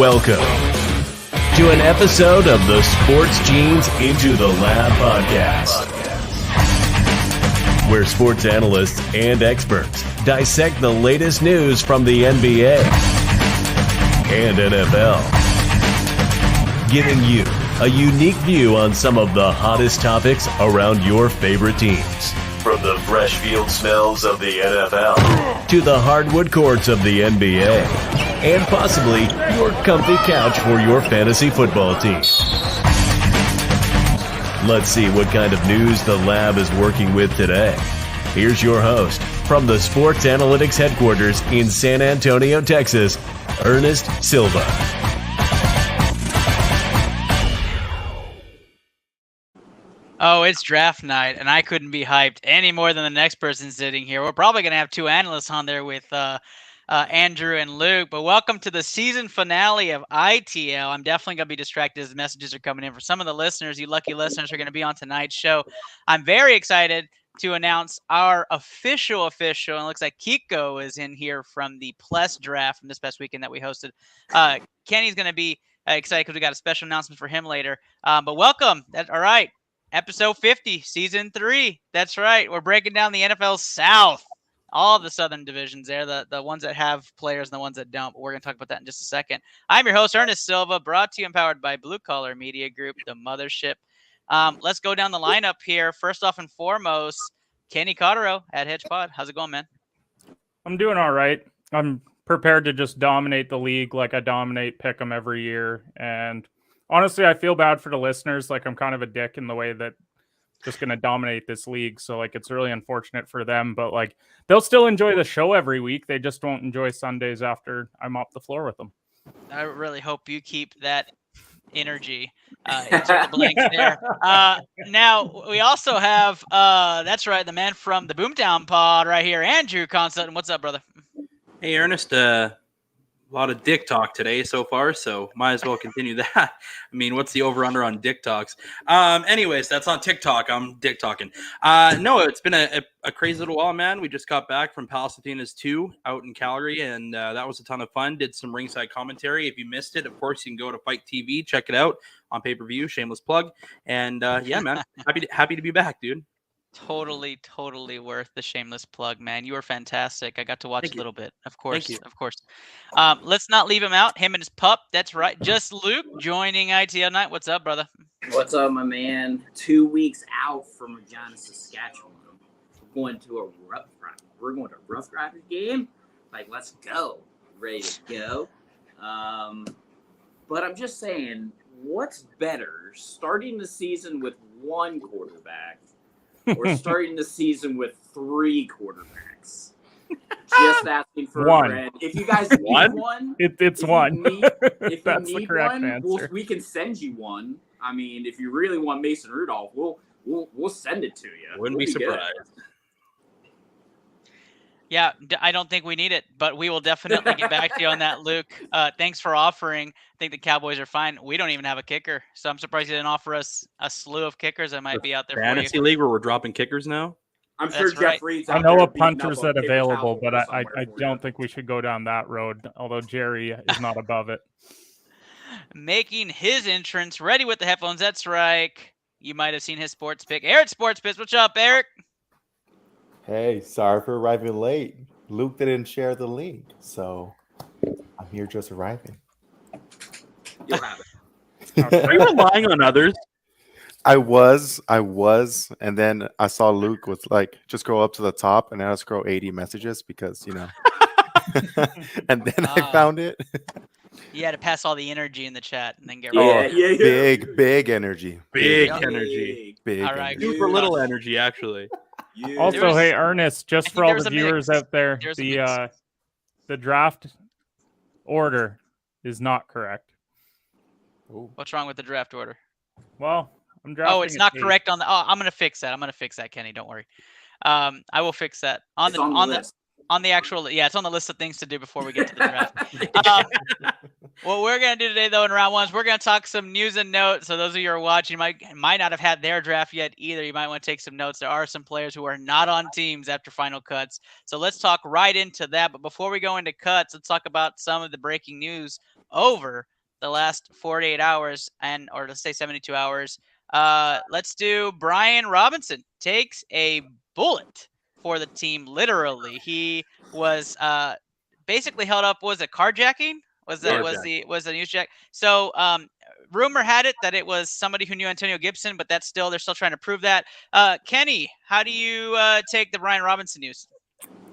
Welcome to an episode of the Sports Genes Into the Lab podcast, where sports analysts and experts dissect the latest news from the NBA and NFL, giving you a unique view on some of the hottest topics around your favorite teams. From the fresh field smells of the NFL to the hardwood courts of the NBA, and possibly your comfy couch for your fantasy football team. Let's see what kind of news the lab is working with today. Here's your host from the Sports Analytics headquarters in San Antonio, Texas, Ernest Silva. Oh, it's draft night, and I couldn't be hyped any more than the next person sitting here. We're probably going to have two analysts on there with Andrew and Luke, but welcome to the season finale of ITL. I'm definitely going to be distracted as the messages are coming in. For some of the listeners, you lucky listeners, are going to be on tonight's show. I'm very excited to announce our official, and it looks like Kiko is in here from the Plus draft from this past weekend that we hosted. Kenny's going to be excited because we got a special announcement for him later. But welcome. All right. Episode 50, Season 3. That's right. We're breaking down the NFL South. All the Southern divisions there, the ones that have players and the ones that don't. But we're going to talk about that in just a second. I'm your host, Ernest Silva, brought to you and powered by Blue Collar Media Group, the mothership. Let's go down the lineup here. First off and foremost, Kenny Cotterill at HedgePod. How's it going, man? I'm doing all right. I'm prepared to just dominate the league like I dominate Pick'em every year. And honestly, I feel bad for the listeners. Like, I'm kind of a dick in the way that just going to dominate this league. So, like, it's really unfortunate for them. But, like, they'll still enjoy the show every week. They just won't enjoy Sundays after I mop the floor with them. I really hope you keep that energy. Insert the blanks there. Now, we also have, that's right, the man from the Boomtown Pod right here, Andrew Consultant. What's up, brother? Hey, Ernest. A lot of dick talk today so far, so might as well continue that. I mean, what's the over-under on dick talks? Anyways, that's on TikTok. I'm dick talking. No, it's been a crazy little while, man. We just got back from Palace Athenas 2 out in Calgary, and that was a ton of fun. Did some ringside commentary. If you missed it, of course, you can go to Fight TV, check it out on pay-per-view, shameless plug. And yeah, man, happy to be back, dude. Totally worth the shameless plug, man. You were fantastic. I got to watch a little bit, of course. Let's not leave him out. Him and his pup. That's right. Just Luke joining ITL night. What's up, brother? What's up, my man? 2 weeks out from Regina, Saskatchewan. We're going to a Rough Riders game. Like, let's go. Ready to go. But I'm just saying, what's better, starting the season with one quarterback or starting the season with three quarterbacks? Just asking for one. A friend. If you guys need one, it's one. If That's you the need correct one, answer. we can send you one. I mean, if you really want Mason Rudolph, we'll send it to you. Wouldn't be surprised. Yeah, I don't think we need it, but we will definitely get back to you on that, Luke. Thanks for offering. I think the Cowboys are fine. We don't even have a kicker, so I'm surprised you didn't offer us a slew of kickers that might be out there for you. Fantasy league where we're dropping kickers now? I'm sure Jeff Reed's I out know there a punter's beating up that a paper available, towel but or I somewhere for don't you. think we should go down that road, although Jerry is not above it. Making his entrance, ready with the headphones. That's right. You might have seen his sports pick. Eric Sports Pick. What's up, Eric? Hey, sorry for arriving late. Luke didn't share the link, so I'm here just arriving. You'll have it. Are you relying on others? I was, and then I saw Luke was like, just go up to the top, and then I scroll 80 messages because, you know. And then I found it. You had to pass all the energy in the chat and then get Yeah. Big energy. Big Yep. energy. Big All right. energy. Super little energy, actually. Also, hey, Ernest, I just think for all there was the a mix. viewers out there, There's a mix. the draft order is not correct. What's wrong with the draft order? Well, I'm drafting. Oh, it's not at 8. correct on the. Oh, I'm gonna fix that. Kenny. Don't worry. I will fix that on It's the on the list. on the actual. Yeah, it's on the list of things to do before we get to the draft. What we're gonna do today, though, in round one, is we're gonna talk some news and notes. So those of you who are watching might not have had their draft yet either. You might want to take some notes. There are some players who are not on teams after final cuts. So let's talk right into that. But before we go into cuts, let's talk about some of the breaking news over the last 48 hours or let's say 72 hours. Let's do Brian Robinson takes a bullet for the team. Literally, he was basically held up. Was it carjacking? Was the news jack? So rumor had it that it was somebody who knew Antonio Gibson, but they're still trying to prove that. Kenny, how do you take the Brian Robinson news?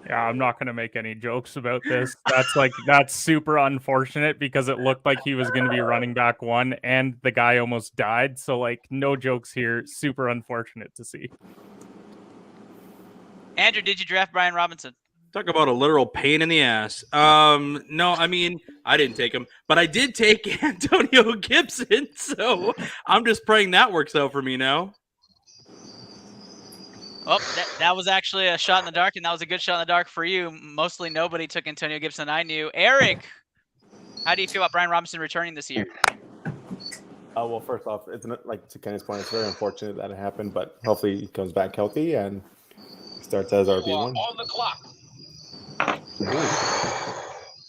Yeah, I'm not going to make any jokes about this. That's super unfortunate because it looked like he was going to be running back one and the guy almost died. So no jokes here. Super unfortunate to see. Andrew, did you draft Brian Robinson? Talk about a literal pain in the ass. No, I mean, I didn't take him, but I did take Antonio Gibson. So I'm just praying that works out for me now. Oh, that was actually a shot in the dark, and that was a good shot in the dark for you. Mostly nobody took Antonio Gibson I knew. Eric, how do you feel about Brian Robinson returning this year? Well, first off, it's not, like to Kenny's point, it's very unfortunate that it happened, but hopefully he comes back healthy and starts as RB1. On the clock.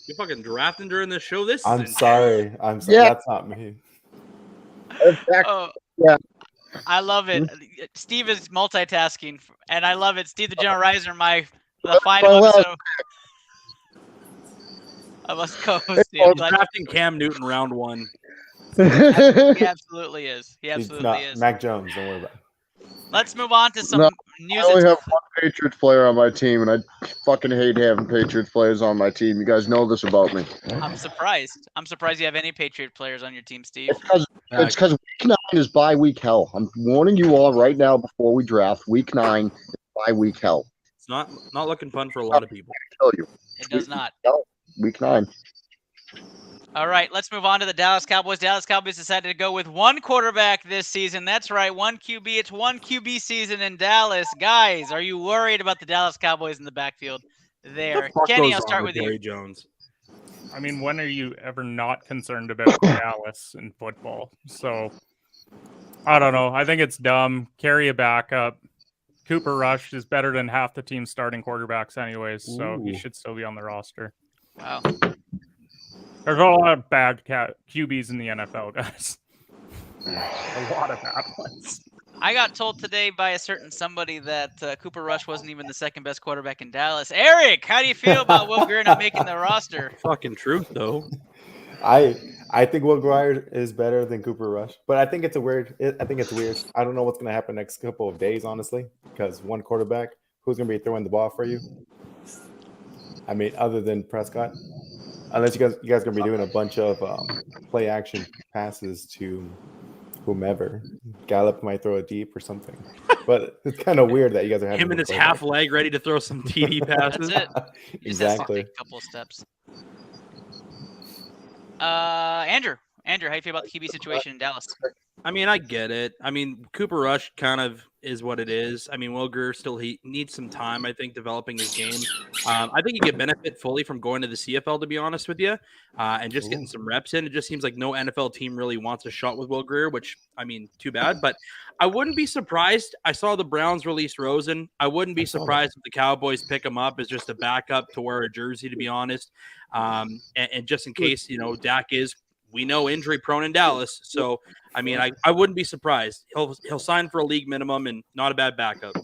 You fucking drafting during this show? I'm sorry. Yeah. That's not me. Oh, Yeah. I love it. Steve is multitasking, and I love it. Steve, the general riser, the final episode. I must co-host. Drafting Cam Newton round one. He absolutely is. He He's absolutely not is. Mac Jones. Don't worry about it. Let's move on to some news. I only have one Patriots player on my team, and I fucking hate having Patriots players on my team. You guys know this about me. I'm surprised. I'm surprised you have any Patriot players on your team, Steve. It's because week 9 is bye week hell. I'm warning you all right now before we draft. Week 9 is bye week hell. It's not looking fun for a lot of people. I tell you. It does not. No, week 9. All right, let's move on to the Dallas Cowboys. Dallas Cowboys decided to go with one quarterback this season. That's right, one QB. It's one QB season in Dallas. Guys, are you worried about the Dallas Cowboys in the backfield there? Kenny, I'll start with you. Jerry Jones. I mean, when are you ever not concerned about Dallas in football? So, I don't know. I think it's dumb. Carry a backup. Cooper Rush is better than half the team's starting quarterbacks anyways, so he should still be on the roster. Wow. There's a lot of bad QBs in the NFL, guys. A lot of bad ones. I got told today by a certain somebody that Cooper Rush wasn't even the second best quarterback in Dallas. Eric, how do you feel about Will Greer not making the roster? Fucking truth, though. I think Will Greer is better than Cooper Rush, but I think it's weird. I don't know what's going to happen next couple of days, honestly, because one quarterback, who's going to be throwing the ball for you? I mean, other than Prescott, unless you guys going to be doing a bunch of play action passes to whomever. Gallup might throw a deep or something, but it's kind of weird that you guys are having him and his half leg ready to throw some TD passes. That's it. He just has to Exactly. take a couple of steps. Andrew, how do you feel about the QB situation in Dallas? I mean, I get it. I mean, Cooper Rush kind of is what it is. I mean, Will Greer he needs some time, I think, developing his game. I think he could benefit fully from going to the CFL, to be honest with you, and just getting some reps in. It just seems like no NFL team really wants a shot with Will Greer, which, I mean, too bad. But I wouldn't be surprised. I saw the Browns release Rosen. I wouldn't be surprised if the Cowboys pick him up as just a backup to wear a jersey, to be honest. And just in case, Dak is, we know, injury prone in Dallas. So, I mean, I wouldn't be surprised. He'll sign for a league minimum and not a bad backup.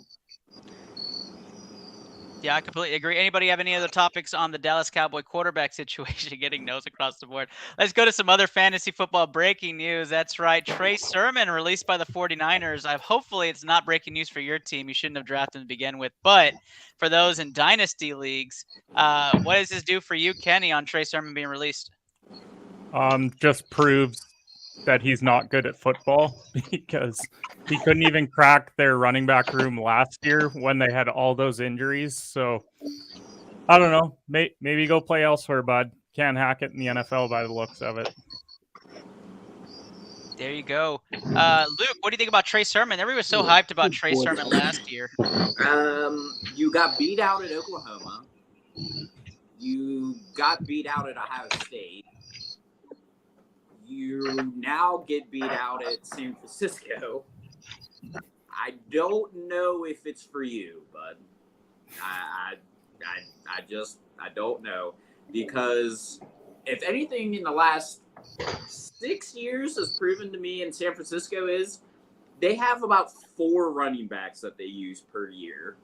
Yeah, I completely agree. Anybody have any other topics on the Dallas Cowboy quarterback situation? Getting no's across the board. Let's go to some other fantasy football breaking news. That's right. Trey Sermon released by the 49ers. Hopefully it's not breaking news for your team. You shouldn't have drafted him to begin with. But for those in dynasty leagues, what does this do for you, Kenny, on Trey Sermon being released? Just proves that he's not good at football because he couldn't even crack their running back room last year when they had all those injuries. So I don't know. Maybe go play elsewhere, bud. Can't hack it in the NFL by the looks of it. There you go. Luke, what do you think about Trey Sermon? Everybody was so hyped about Trey Sermon last year. You got beat out at Oklahoma. You got beat out at Ohio State. You now get beat out at San Francisco. I don't know if it's for you, bud. I don't know, because if anything in the last 6 years has proven to me in San Francisco is they have about 4 running backs that they use per year.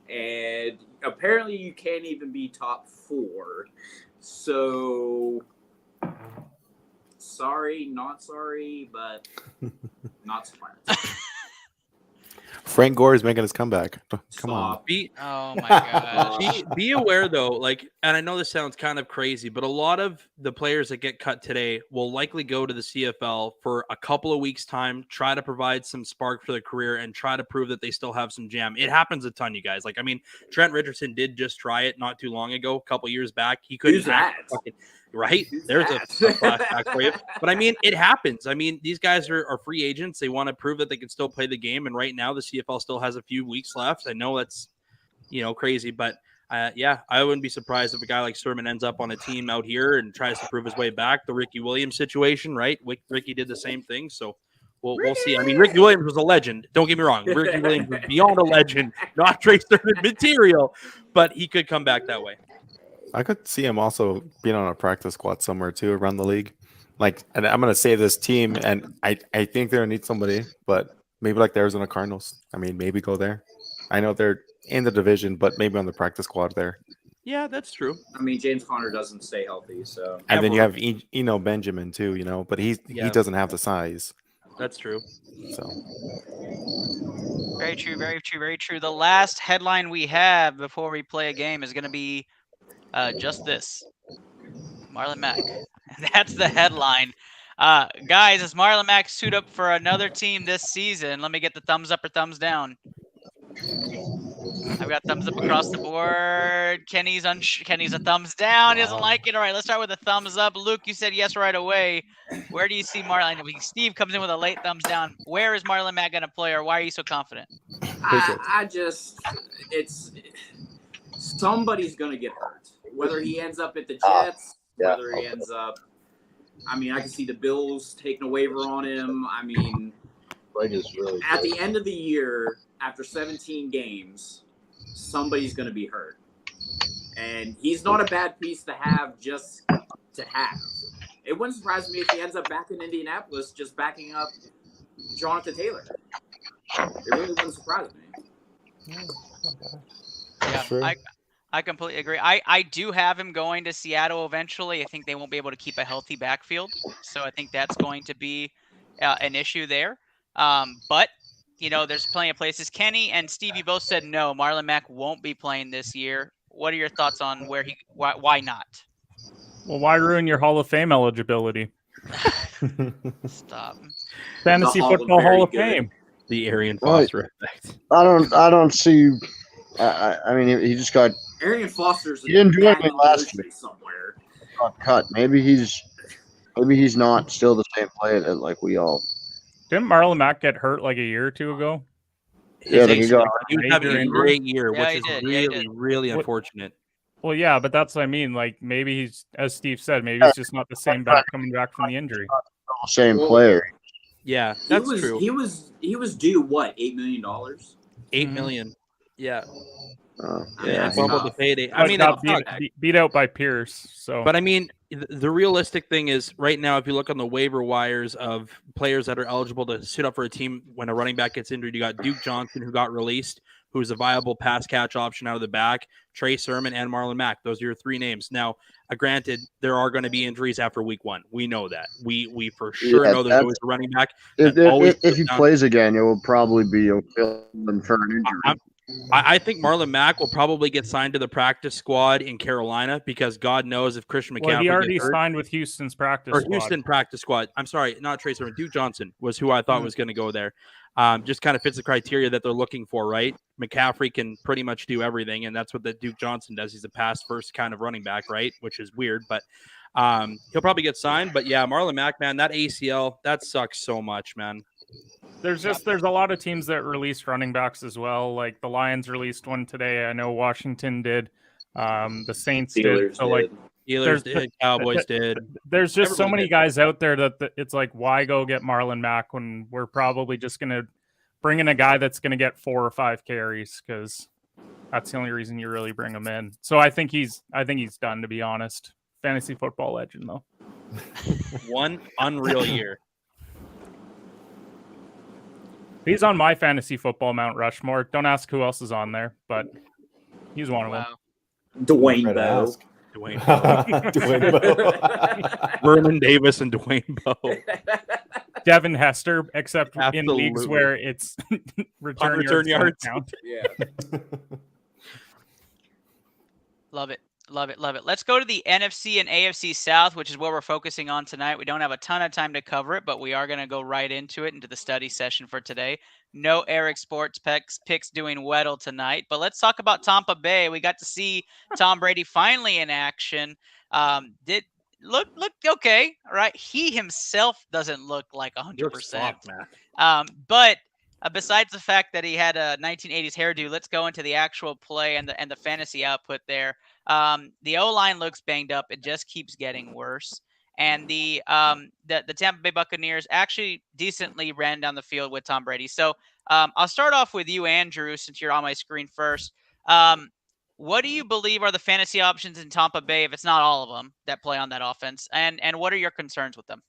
And apparently you can't even be top 4. So sorry, not sorry, but not surprised. Frank Gore is making his comeback. Come on. Stop. Oh my gosh. Be aware though, like, and I know this sounds kind of crazy, but a lot of the players that get cut today will likely go to the CFL for a couple of weeks' time, try to provide some spark for their career, and try to prove that they still have some jam. It happens a ton, you guys. Like, I mean, Trent Richardson did just try it not too long ago, a couple years back. He couldn't. Who's that? Right? There's a flashback for you. But I mean, it happens. I mean, these guys are free agents. They want to prove that they can still play the game. And right now, the CFL still has a few weeks left. I know that's, crazy. But yeah, I wouldn't be surprised if a guy like Sermon ends up on a team out here and tries to prove his way back. The Ricky Williams situation, right? Ricky did the same thing. So we'll see. I mean, Ricky Williams was a legend. Don't get me wrong. Ricky Williams was beyond a legend, not Trey Sermon material. But he could come back that way. I could see him also being on a practice squad somewhere too around the league. Like, and I'm gonna say this team, and I think they're gonna need somebody, but maybe like the Arizona Cardinals. I mean, maybe go there. I know they're in the division, but maybe on the practice squad there. Yeah, that's true. I mean, James Conner doesn't stay healthy, so. And then you have Eno Benjamin too, but he doesn't have the size. That's true. So Very true, very true, very true. The last headline we have before we play a game is going to be just this. Marlon Mack. That's the headline. Guys, is Marlon Mack suit up for another team this season? Let me get the thumbs up or thumbs down. I've got thumbs up across the board. Kenny's a thumbs down. He doesn't like it. All right, let's start with a thumbs up. Luke, you said yes right away. Where do you see Marlon? Steve comes in with a late thumbs down. Where is Marlon Mack going to play, or why are you so confident? Somebody's going to get hurt. Whether he ends up at the Jets, whether he ends up, I mean, I can see the Bills taking a waiver on him. I mean, at the end of the year, after 17 games, somebody's going to be hurt. And he's not a bad piece to have just to have. It wouldn't surprise me if he ends up back in Indianapolis just backing up Jonathan Taylor. It really wouldn't surprise me. Yeah, Sure. I completely agree. I do have him going to Seattle eventually. I think they won't be able to keep a healthy backfield. So I think that's going to be an issue there. But, there's plenty of places. Kenny and Steve, you both said no. Marlon Mack won't be playing this year. What are your thoughts on why not? Well, why ruin your Hall of Fame eligibility? Stop. Fantasy Football Hall of Fame. The Arian Foster effect. I don't see. I mean, he just got. Arian Foster's He didn't do anything last year. Somewhere. Got cut. Maybe he's not still the same player that like we all. Didn't Marlon Mack get hurt like a year or two ago? Yeah, he got. He was having a great year, Yeah, which he is did. really, really unfortunate. Well, yeah, but that's what I mean. Like, maybe he's, as Steve said, maybe he's just not the same back coming back from the injury. Same player. Yeah, that's true. He was due what, $8 million? $8 million. Yeah. Yeah, Well, about the payday. But I mean, got that's beat out by Pierce. So, but I mean, the realistic thing is right now, if you look on the waiver wires of players that are eligible to suit up for a team when a running back gets injured, you got Duke Johnson, who got released, who is a viable pass catch option out of the back, Trey Sermon, and Marlon Mack. Those are your 3 names. Now, granted, there are going to be injuries after week 1. We know that. We for sure know there's always a running back. If he plays again, it will probably be a fill-in for an injury. I think Marlon Mack will probably get signed to the practice squad in Carolina because God knows if Christian McCaffrey he already gets hurt, signed with Houston's practice or squad. Houston practice squad. I'm sorry, not Trey Sermon. Duke Johnson was who I thought was going to go there. Just kind of fits the criteria that they're looking for, right? McCaffrey can pretty much do everything, and that's what the Duke Johnson does. He's a pass-first kind of running back, right? Which is weird, but he'll probably get signed. But yeah, Marlon Mack, man, that ACL, that sucks so much, man. There's a lot of teams that release running backs as well. Like the Lions released one today. I know Washington did. The Saints did. So like Steelers did, Cowboys did. There's just Everybody so many did. guys out there that it's like, why go get Marlon Mack when we're probably just going to bring in a guy that's going to get 4 or 5 carries, because that's the only reason you really bring him in. So I think he's done, to be honest. fantasy football legend, though. One unreal year. He's on my fantasy football Mount Rushmore. Don't ask who else is on there, but he's one of them. Wow. Dwayne Better Bowe. ask. Dwayne Bowe. Dwayne Bowe. Vernon Davis and Dwayne Bowe. Devin Hester, except in Absolutely. leagues where it's return return yards. yards. Count. Yeah. Love it. Love it. Love it. Let's go to the NFC and AFC South, which is what we're focusing on tonight. We don't have a ton of time to cover it, but we are going to go right into it, into the study session for today. No Eric Sports picks doing Weddle tonight, but let's talk about Tampa Bay. We got to see Tom Brady finally in action. Did look okay, right? He himself doesn't look like 100%. But besides the fact that he had a 1980s hairdo, let's go into the actual play and the fantasy output there. The O-line looks banged up. It just keeps getting worse. And the Tampa Bay Buccaneers actually decently ran down the field with Tom Brady. So I'll start off with you, Andrew, since you're on my screen first. What do you believe are the fantasy options in Tampa Bay, if it's not all of them, that play on that offense? And what are your concerns with them?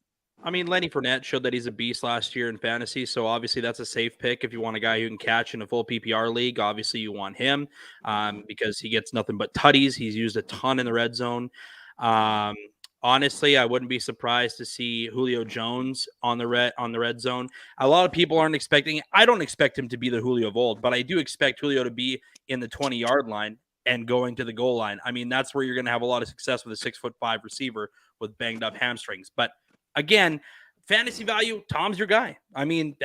I mean, Lenny Fournette showed that he's a beast last year in fantasy, so obviously that's a safe pick. If you want a guy who can catch in a full PPR league, obviously you want him because he gets nothing but tutties. He's used a ton in the red zone. Honestly, I wouldn't be surprised to see Julio Jones on the red zone. A lot of people aren't expecting. I don't expect him to be the Julio of old, but I do expect Julio to be in the 20-yard line and going to the goal line. I mean, that's where you're going to have a lot of success with a 6'5" receiver with banged up hamstrings. But again, fantasy value, Tom's your guy. I mean,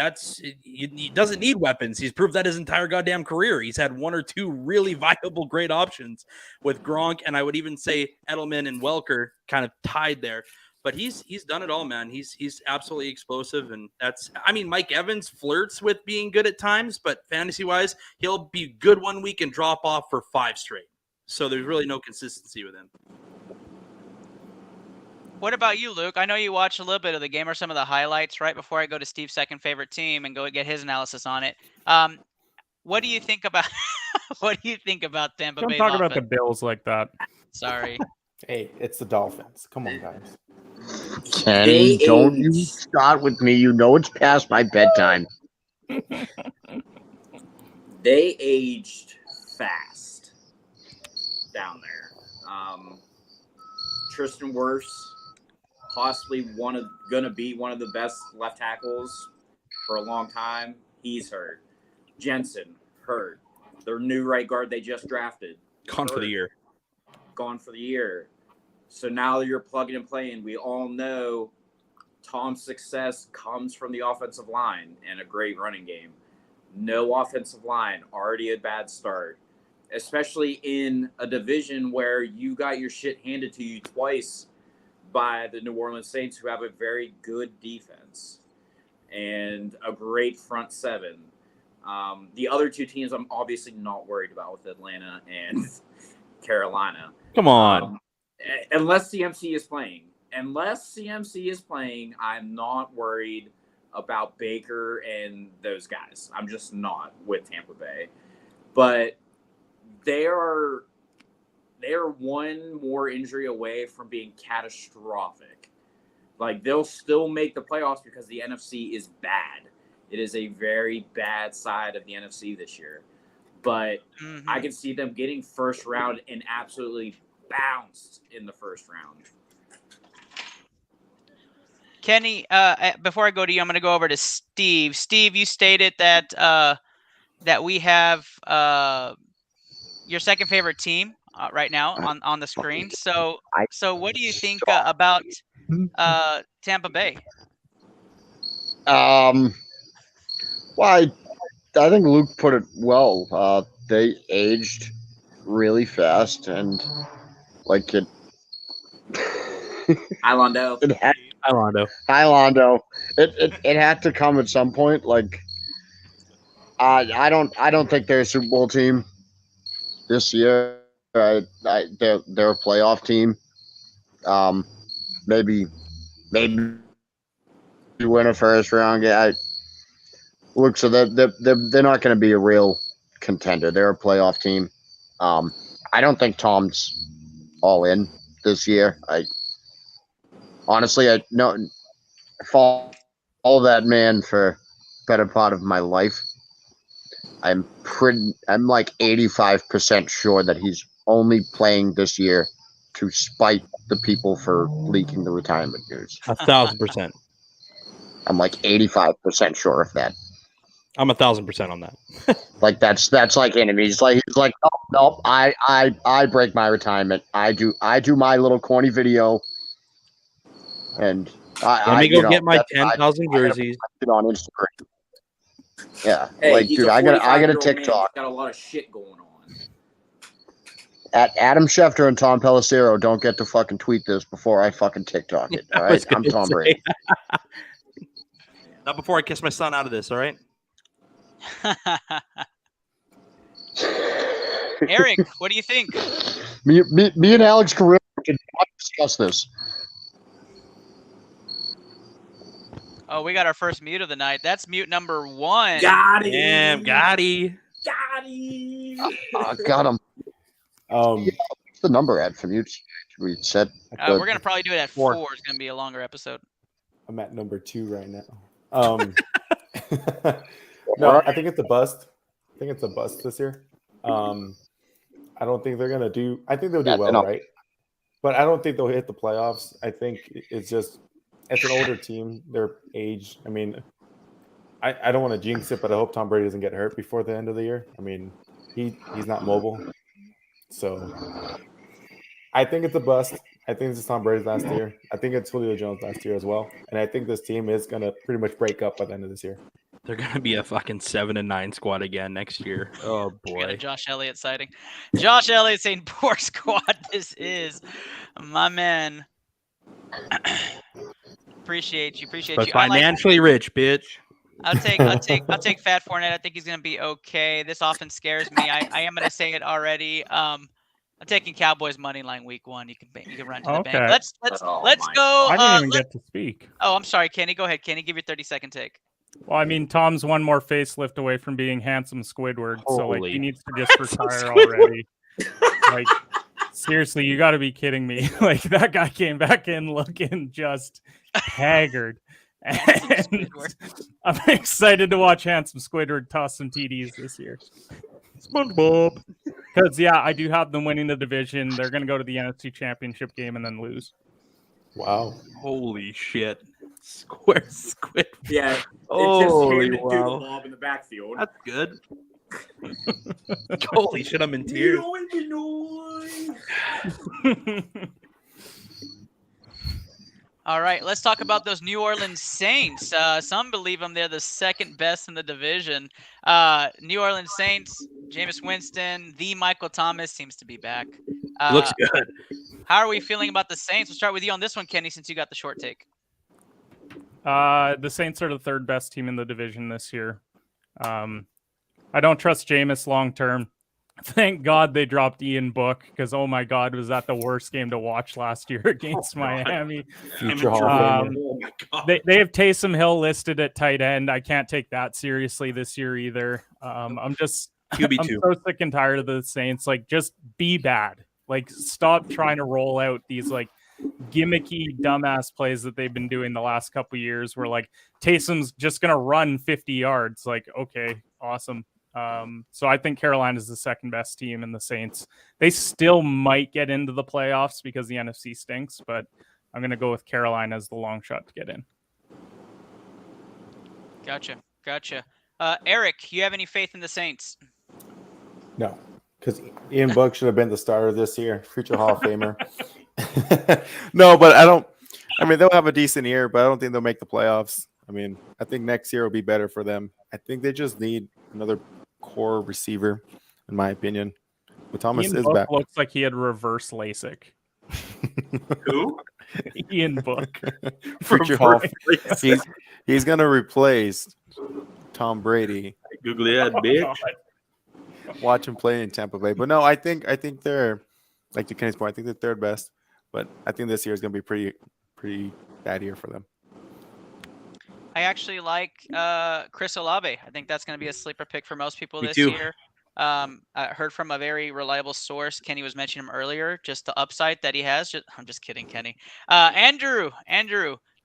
he doesn't need weapons. He's proved that his entire goddamn career. He's had one or two really viable, great options with Gronk, and I would even say Edelman and Welker kind of tied there. But he's done it all, man. He's absolutely explosive, and Mike Evans flirts with being good at times, but fantasy-wise, he'll be good one week and drop off for 5 straight. So there's really no consistency with him. What about you, Luke? I know you watched a little bit of the game or some of the highlights right before I go to Steve's second favorite team and go get his analysis on it. What do you think about Tampa Don't Bay's talk offense? about the Bills like that. Sorry. Hey, it's the Dolphins. Come on, guys. Kenny, don't you start with me. You know it's past my bedtime. They aged fast down there. Tristan Wirfs, possibly gonna be one of the best left tackles for a long time. He's hurt. Jensen hurt. Their new right guard they just drafted Gone for the year. Gone for the year. So now you're plugging and playing. We all know Tom's success comes from the offensive line and a great running game. No offensive line, already a bad start, especially in a division where you got your shit handed to you twice by the New Orleans Saints, who have a very good defense and a great front seven. The other two teams I'm obviously not worried about with Atlanta and Carolina. Come on. Unless CMC is playing. Unless CMC is playing, I'm not worried about Baker and those guys. I'm just not with Tampa Bay. But they are one more injury away from being catastrophic. Like, they'll still make the playoffs because the NFC is bad. It is a very bad side of the NFC this year. But I can see them getting first round and absolutely bounced in the first round. Kenny, before I go to you, I'm going to go over to Steve. Steve, you stated that that we have your second favorite team right now on the screen. So what do you think about Tampa Bay? Well, I think Luke put it well. They aged really fast, and like it. Ilondo. Ilondo. It had to come at some point. Like, I don't think they're a Super Bowl team this year. They're a playoff team. Maybe win a first round. Yeah. Look, so they're not going to be a real contender. They're a playoff team. I don't think Tom's all in. this year. I follow that man for better part of my life. I'm like 85% sure that he's only playing this year to spite the people for leaking the retirement news. 1,000%. I'm like 85% sure of that. I'm 1,000% on that. Like that's like him. He's like nope. I break my retirement. I do my little corny video, and Let me go get my 10,000 jerseys. On Instagram. Yeah, Hey, like he's dude, a I got a 45-year-old man. TikTok He's got a lot of shit going on. at Adam Schefter and Tom Pelissero. Don't get to fucking tweet this before I fucking TikTok it. All right, I'm Tom Brady. Not before I kiss my son out of this. All right. Eric, what do you think? Me and Alex Carrillo can discuss this. Oh, we got our first mute of the night. That's mute number 1. Got him. Damn, Gotti. Got him. Got him. What's the number at from you? We said We're gonna probably do it at 4. It's gonna be a longer episode. I'm at number 2 right now. No, I think it's a bust. I think it's a bust this year. I don't think they're gonna do. I think they'll do well, right? But I don't think they'll hit the playoffs. I think it's just it's an older team. Their age. I mean, I don't want to jinx it, but I hope Tom Brady doesn't get hurt before the end of the year. I mean, he's not mobile, so I think it's a bust. I think it's Tom Brady's last year. I think it's Julio Jones' last year as well, and I think this team is gonna pretty much break up by the end of this year. They're gonna be a fucking 7-9 squad again next year. Oh We got a boy. Josh Elliott sighting. Josh Elliott saying, "Poor squad this is, my man." Appreciate you. But financially rich, bitch. I'll take Fat Fournette. I think he's gonna be okay. This offense scares me. I am gonna say it already. I'm taking Cowboys money line week 1. You can run to the bank. Let's go. I didn't even get to speak. Oh, I'm sorry, Kenny. Go ahead, Kenny. Give your 30-second take. Well, I mean, Tom's one more facelift away from being handsome Squidward, so like Holy. he needs to just retire already. Like, seriously, you got to be kidding me! Like that guy came back in looking just haggard, and I'm excited to watch handsome Squidward toss some TDs this year. SpongeBob. Because I do have them winning the division. They're going to go to the NFC Championship game and then lose. Wow! Holy shit. Squid. Yeah. It Holy just handed wow. to Bob in the backfield. That's good. Holy shit, I'm in tears. All right, let's talk about those New Orleans Saints. Some believe them; they're the second best in the division. New Orleans Saints, Jameis Winston, the Michael Thomas seems to be back. Looks good. How are we feeling about the Saints? We'll start with you on this one, Kenny, since you got the short take. The Saints are the third best team in the division this year. I don't trust Jameis long term. Thank God they dropped Ian Book because, oh my God, was that the worst game to watch last year against Miami? Future Hall of Famer. Oh my God. They have Taysom Hill listed at tight end. I can't take that seriously this year either. I'm QB2. so sick and tired of the Saints. Like, just be bad. Like, stop trying to roll out these like gimmicky dumbass plays that they've been doing the last couple of years where like Taysom's just gonna run 50 yards. Like, okay, awesome. So I think Carolina is the second best team, and the Saints, they still might get into the playoffs because the NFC stinks, but I'm gonna go with Carolina as the long shot to get in. Gotcha. Eric, you have any faith in the Saints? No, because Ian Book should have been the starter this year, future Hall of Famer. No, but I don't. I mean, they'll have a decent year, but I don't think they'll make the playoffs. I mean, I think next year will be better for them. I think they just need another core receiver, in my opinion. But Thomas Ian is Book back. looks like he had reverse LASIK. Who? Ian Book. Future Hall. He's gonna replace Tom Brady. Googly eyed bitch. Watch him play in Tampa Bay. But no, I think they're, like to Kenny's point, I think they're third best. But I think this year is gonna be pretty bad year for them. I actually like Chris Olave. I think that's going to be a sleeper pick for most people Me this too. year. heard from a very reliable source. Kenny was mentioning him earlier. Just the upside that he has. I'm just kidding, Kenny. Andrew,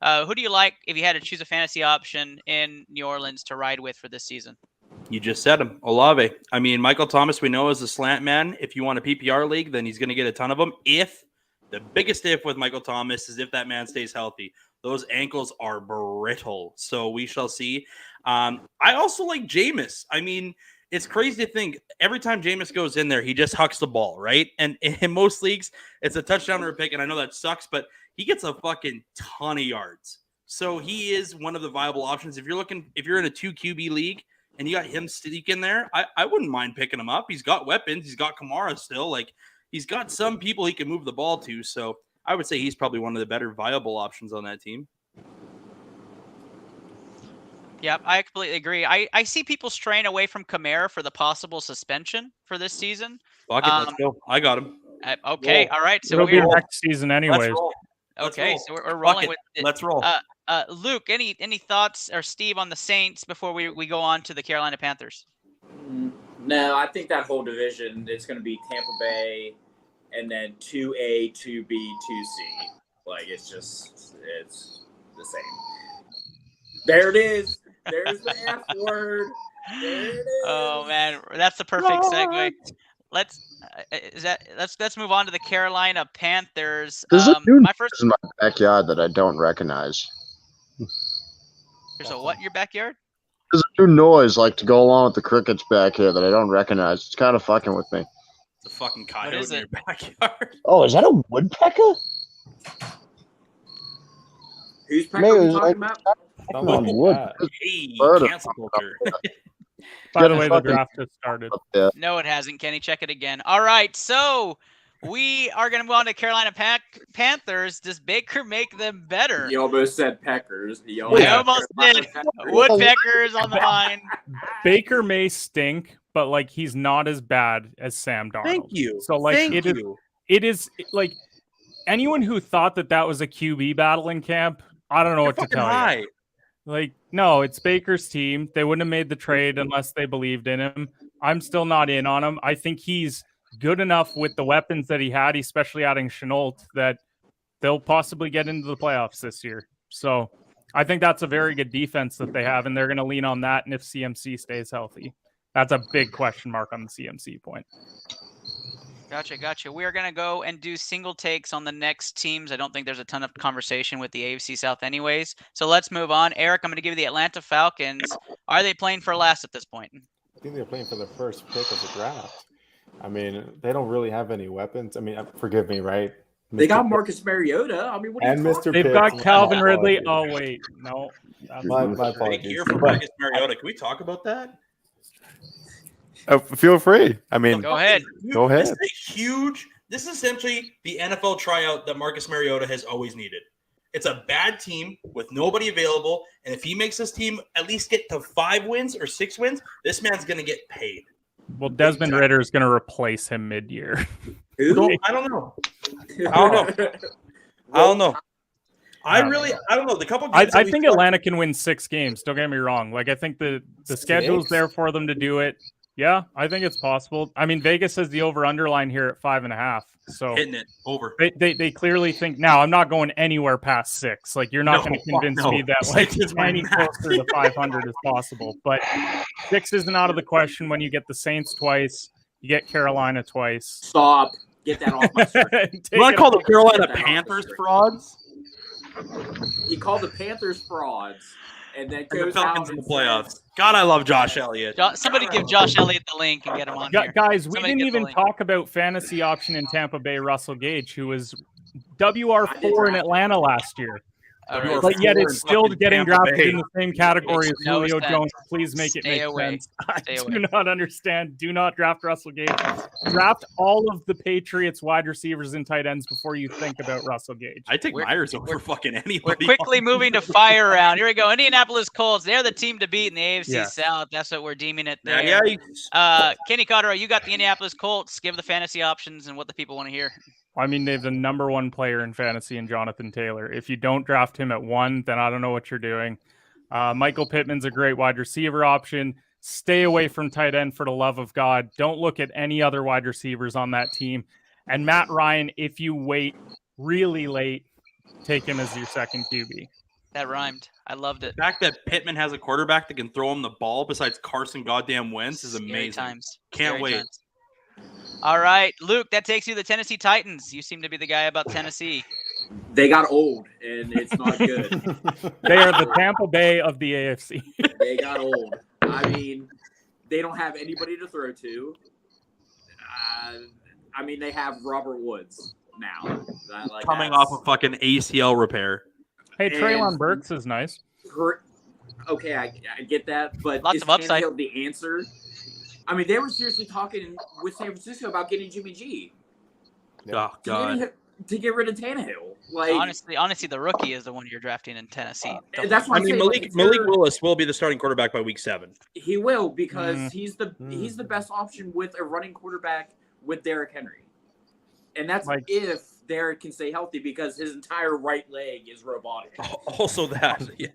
who do you like if you had to choose a fantasy option in New Orleans to ride with for this season? You just said him, Olave. I mean, Michael Thomas, we know is a slant man. If you want a PPR league, then he's going to get a ton of them. The biggest if with Michael Thomas is if that man stays healthy. Those ankles are brittle, so we shall see. I also like Jameis. I mean, it's crazy to think every time Jameis goes in there, he just hucks the ball, right? And in most leagues, it's a touchdown or a pick, and I know that sucks, but he gets a fucking ton of yards. So he is one of the viable options. If you're in a 2 QB league and you got him sneaking there, I wouldn't mind picking him up. He's got weapons. He's got Kamara still. Like, he's got some people he can move the ball to. So I would say he's probably one of the better viable options on that team. Yep, I completely agree. I see people straying away from Kamara for the possible suspension for this season. Fuck it, let's go. I got him. Okay, all right. So It'll be next season anyways. Okay, so we're rolling with it. Let's roll. Luke, any thoughts, or Steve, on the Saints before we go on to the Carolina Panthers? No, I think that whole division, it's going to be Tampa Bay and then 2A, 2B, 2C. Like, it's the same. There it is. There's the F word. There it is. Oh man, that's the perfect segue. Let's move on to the Carolina Panthers. There's a dude my first in my backyard that I don't recognize. There's a what in your backyard? There's a new noise like to go along with the crickets back here that I don't recognize. It's kind of fucking with me. It's a fucking coyote What is in it? your backyard. Oh, is that a woodpecker? Who's Maybe Pecker it's talking like- about? On wood. Hey, Bird of- cancel culture. By the way, the fucking- draft has started. Yeah. No, it hasn't. Kenny, check it again. All right, so we are going to move on to Carolina Panthers. Does Baker make them better? You almost said Peckers. I almost did. Woodpeckers on the line. Baker may stink, but like he's not as bad as Sam Darnold. Thank you. So like it is like anyone who thought that was a QB battle in camp, I don't know what to tell you. Like, no, it's Baker's team. They wouldn't have made the trade unless they believed in him. I'm still not in on him. I think he's good enough with the weapons that he had, especially adding Chenault, that they'll possibly get into the playoffs this year. So I think that's a very good defense that they have, and they're going to lean on that. And if CMC stays healthy, that's a big question mark on the CMC point. Gotcha. We are going to go and do single takes on the next teams. I don't think there's a ton of conversation with the AFC South anyways. So let's move on. Eric, I'm going to give you the Atlanta Falcons. Are they playing for last at this point? I think they're playing for the first pick of the draft. I mean, they don't really have any weapons. I mean, forgive me, right? They got Marcus Mariota. I mean, what are you talking They've got Calvin Ridley. Oh, wait. No. My Big apologies. year for Marcus Mariota. Can we talk about that? Feel free. I mean, Go ahead. Go ahead. This is essentially the NFL tryout that Marcus Mariota has always needed. It's a bad team with nobody available, and if he makes this team at least get to 5 wins or 6 wins, this man's going to get paid. Well, Desmond Ridder is going to replace him mid-year. Who? I don't know. I don't know. I don't know. The couple games I think Atlanta can win 6 games. Don't get me wrong. Like, I think the schedule's there for them to do it. Yeah, I think it's possible. I mean, Vegas has the over-under line here at 5.5. So hitting it over. They clearly think now. I'm not going anywhere past 6. Like, you're not going to convince me that like any closer to 500 is possible. But 6 isn't out of the question when you get the Saints twice, you get Carolina twice. Stop. Get that off my screen. You want to call the Carolina Panthers frauds? He called the Panthers frauds, and then And goes the Falcons out in the and playoffs. says- God, I love Josh Elliott. Somebody give Josh Elliott the link and get him on here. Guys, we Somebody didn't get the even link. talk about fantasy option in Tampa Bay, Russell Gage, who was WR4 in Atlanta last year. All right. But yet it's still fucking getting Tampa drafted Bay. in the same category as Makes no Julio sense. Jones. Please make it Stay make away. sense. I Stay do away. not understand. Do not draft Russell Gage. Draft all of the Patriots wide receivers and tight ends before you think about Russell Gage. I take We're- Myers over fucking anybody. We're quickly moving to fire round. Here we go. Indianapolis Colts. They're the team to beat in the AFC Yeah. South. That's what we're deeming it Yeah, there. yeah. Kenny Cotter, you got the Indianapolis Colts. Give the fantasy options and what the people want to hear. I mean, they have the number 1 player in fantasy in Jonathan Taylor. If you don't draft him at 1, then I don't know what you're doing. Michael Pittman's a great wide receiver option. stay away from tight end for the love of God. Don't look at any other wide receivers on that team. And Matt Ryan, if you wait really late, take him as your second QB. That rhymed. I loved it. The fact that Pittman has a quarterback that can throw him the ball besides Carson goddamn Wentz is amazing. Times. Can't wait. Times. All right, Luke, that takes you to the Tennessee Titans. You seem to be the guy about Tennessee. They got old, and it's not good. They are the Tampa Bay of the AFC. They got old. I mean, they don't have anybody to throw to. I mean, they have Robert Woods now. Coming off a fucking ACL repair. Hey, Treylon Burks is nice. Okay, I get that, but lots of upside. The answer? I mean, they were seriously talking with San Francisco about getting Jimmy G. Oh, God. To get rid of Tannehill. Like, honestly, the rookie is the one you're drafting in Tennessee. That's what Malik Willis will be the starting quarterback by week 7. He will, because he's the best option with a running quarterback with Derrick Henry. And that's if Derrick can stay healthy, because his entire right leg is robotic. Also that, yeah.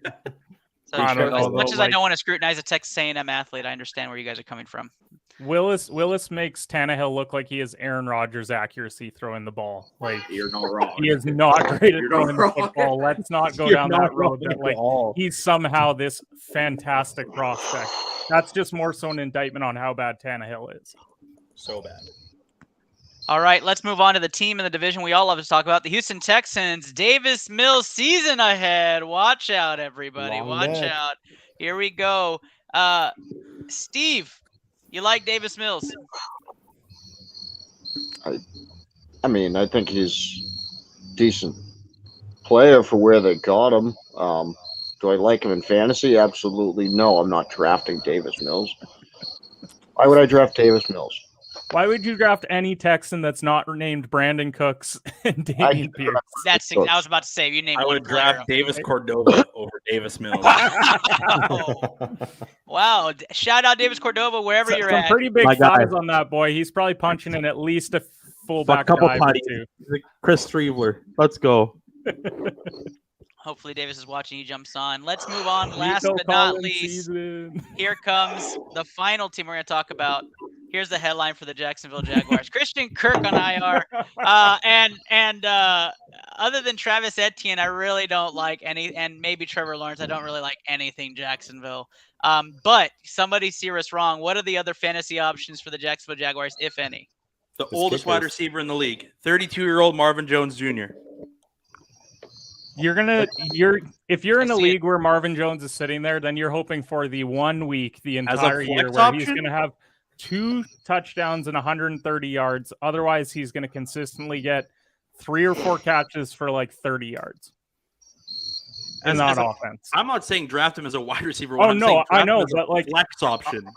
So as much as I don't want to scrutinize a Texas A&M athlete, I understand where you guys are coming from. Willis makes Tannehill look like he has Aaron Rodgers' accuracy throwing the ball. Like, you're not wrong. He is not great at throwing the football. Let's not go down that road. That, he's somehow this fantastic prospect. That's just more so an indictment on how bad Tannehill is. So bad. All right, let's move on to the team in the division we all love to talk about, the Houston Texans. Davis Mills season ahead. Watch out, everybody. Watch out. Here we go. Steve, you like Davis Mills? I mean, I think he's a decent player for where they got him. Do I like him in fantasy? Absolutely no. I'm not drafting Davis Mills. Why would I draft Davis Mills? Why would you draft any Texan that's not named Brandon Cooks and Dameon Pierce? I was about to say, you named I one would player. draft Davis Cordova over Davis Mills. Wow. Shout out Davis Cordova wherever you're at. Some pretty big thighs on that boy. He's probably punching in at least a fullback dive or two. Chris Streveler. Let's go. Hopefully Davis is watching. He jumps on. Let's move on. Last but not least, here comes the final team we're going to talk about. Here's the headline for the Jacksonville Jaguars: Christian Kirk on IR. And other than Travis Etienne, I really don't like any, and maybe Trevor Lawrence, I don't really like anything Jacksonville. But somebody steer us wrong. What are the other fantasy options for the Jacksonville Jaguars, if any? The oldest wide receiver in the league, 32-year-old Marvin Jones Jr. If you're in a league where Marvin Jones is sitting there, then you're hoping for the 1 week, the entire year, where he's going to have 2 touchdowns and 130 yards. Otherwise, he's going to consistently get 3 or 4 catches for like 30 yards. And not offense. I'm not saying draft him as a wide receiver. Oh, no, I know, but like flex option.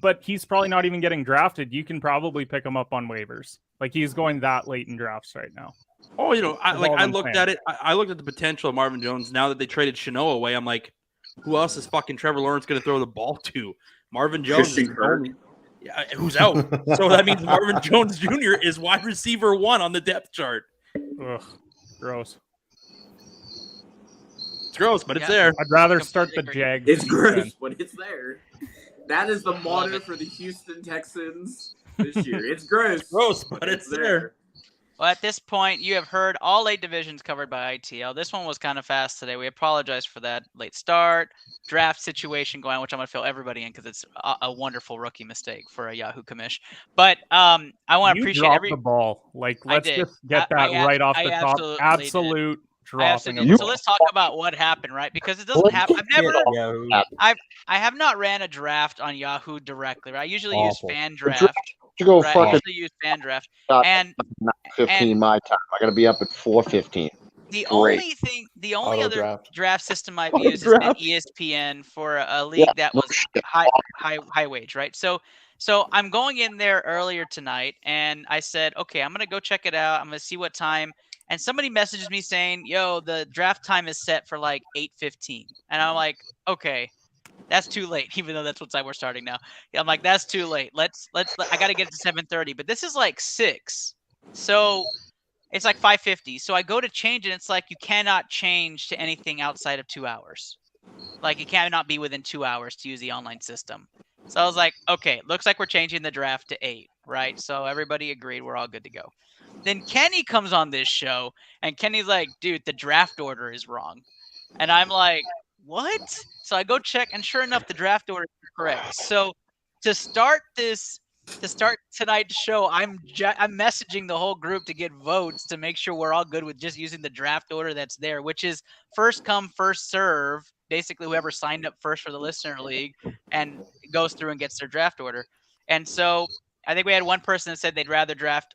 But he's probably not even getting drafted. You can probably pick him up on waivers. Like, he's going that late in drafts right now. Oh, I looked at it. I looked at the potential of Marvin Jones. Now that they traded Chino away, I'm like, who else is fucking Trevor Lawrence going to throw the ball to? Marvin Jones is only, who's out. So that means Marvin Jones Jr. is wide receiver 1 on the depth chart. Ugh, gross. It's gross, but it's there. I'd rather start the Jags. It's gross, but it's there. That is the motto for the Houston Texans this year. It's gross, but it's there. Well, at this point, you have heard all 8 divisions covered by ITL. This one was kind of fast today. We apologize for that late start, draft situation going on, which I'm going to fill everybody in because it's a wonderful rookie mistake for a Yahoo commish. But I want to appreciate the ball. Like, let's just get that right off the top. Absolute dropping. So let's talk about what happened, right? Because it doesn't happen. I have not ran a draft on Yahoo directly, right? I usually use FanDraft. I usually use FanDraft. And 15 my time. I got to be up at 4:15. The only other draft system I've used has been ESPN for a league that was high wage, right? So I'm going in there earlier tonight, and I said, okay, I'm gonna go check it out. I'm gonna see what time. And somebody messages me saying, "Yo, the draft time is set for like 8:15," and I'm like, okay. That's too late, even though that's what time we're starting now. I'm like, that's too late. I got to get it to 7:30, but this is like 6. So it's like 5:50. So I go to change it. And it's like, you cannot change to anything outside of 2 hours. Like it cannot be within 2 hours to use the online system. So I was like, okay, looks like we're changing the draft to 8, right? So everybody agreed we're all good to go. Then Kenny comes on this show, and Kenny's like, dude, the draft order is wrong. And I'm like, what? So I go check, and sure enough, the draft order is correct. So to start tonight's show, I'm messaging the whole group to get votes to make sure we're all good with just using the draft order that's there, which is first come, first serve. Basically, whoever signed up first for the listener league and goes through and gets their draft order. And so I think we had one person that said they'd rather draft.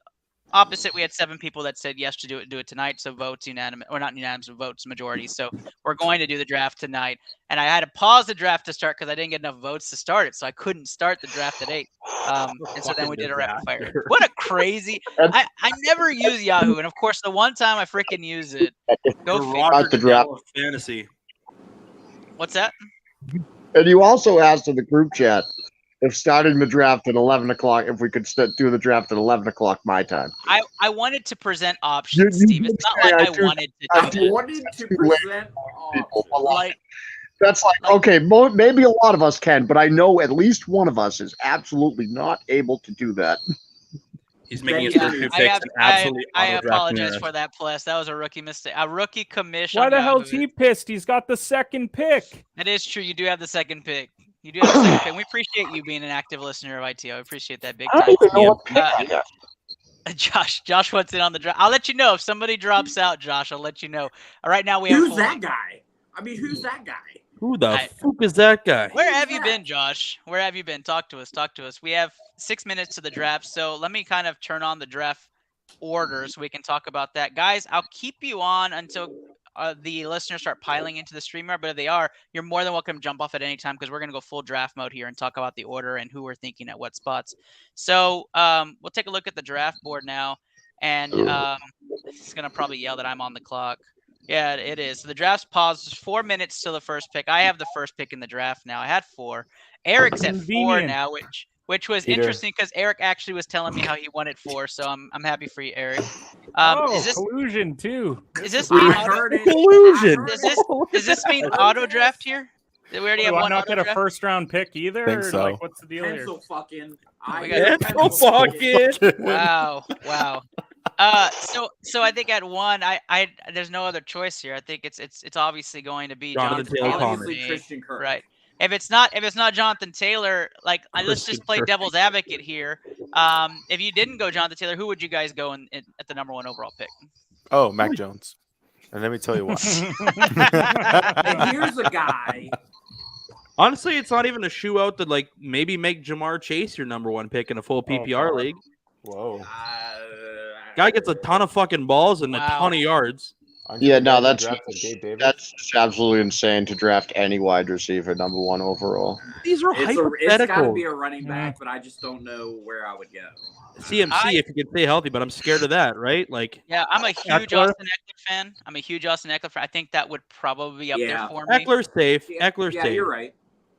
Opposite, we had 7 people that said yes to do it tonight. So votes unanimous, or not unanimous, votes majority. So we're going to do the draft tonight. And I had to pause the draft to start because I didn't get enough votes to start it. So I couldn't start the draft at 8. And so then we did a rapid fire. What a crazy! I never use Yahoo, and of course the one time I freaking use it. Go Roger the draft fantasy. What's that? And you also asked in the group chat if starting the draft at 11 o'clock, if we could do the draft at 11 o'clock my time. I wanted to present options, Steve. It's not like I wanted to. I wanted to present options. That's like, okay, maybe a lot of us can, but I know at least one of us is absolutely not able to do that. He's making his Yeah, first two picks. I apologize for that, plus. That was a rookie mistake. A rookie commission. Why the hell's he pissed? He's got the second pick. That is true. You do have the second pick. You do have the second pick. We appreciate you being an active listener of ITL. I appreciate that big time. Josh wants in on the draft. I'll let you know if somebody drops out, Josh. I'll let you know. Right now we have. Who's that guy? I mean, who's that guy? Who the fuck is that guy? Where have you been, Josh? Where have you been? Talk to us. Talk to us. We have 6 minutes to the draft, so let me kind of turn on the draft order so we can talk about that. Guys, I'll keep you on until the listeners start piling into the streamer, but if they are, you're more than welcome to jump off at any time because we're going to go full draft mode here and talk about the order and who we're thinking at what spots. So we'll take a look at the draft board now, and it's going to probably yell that I'm on the clock. Yeah, it is. So the draft's paused. There's 4 minutes till the first pick. I have the first pick in the draft now. I had 4. Eric's at 4 now, which was interesting because Eric actually was telling me how he wanted 4. So I'm happy for you, Eric. Is this collusion too? Is this I auto, heard it. Collusion. does this mean auto draft here? Did we already have Do I one not auto get a draft? first round pick either? Think or so. like, what's the deal here? Pencil fucking. We got Pencil fucking. Wow. So I think at 1, I there's no other choice here. I think it's obviously going to be Jonathan Taylor. Obviously, Christian Kirk. Right. If it's not Jonathan Taylor, like let's just play devil's advocate here. If you didn't go Jonathan Taylor, who would you guys go in at the number 1 overall pick? Oh, Mac Jones. And let me tell you why. And here's a guy. Honestly, it's not even a shoe out to like maybe make Jamar Chase your number 1 pick in a full PPR league. Whoa. Guy gets a ton of fucking balls and a ton of yards. Yeah, no, that's Davis? absolutely insane to draft any wide receiver number 1 overall. These are It's got to hypothetical. be a running back, but I just don't know where I would go. CMC if you can stay healthy, but I'm scared of that, right? Like, Yeah, I'm a huge Eckler. Austin Eckler fan. I think that would probably be up there for me. Eckler's safe. Yeah, Eckler's yeah, safe. you're right.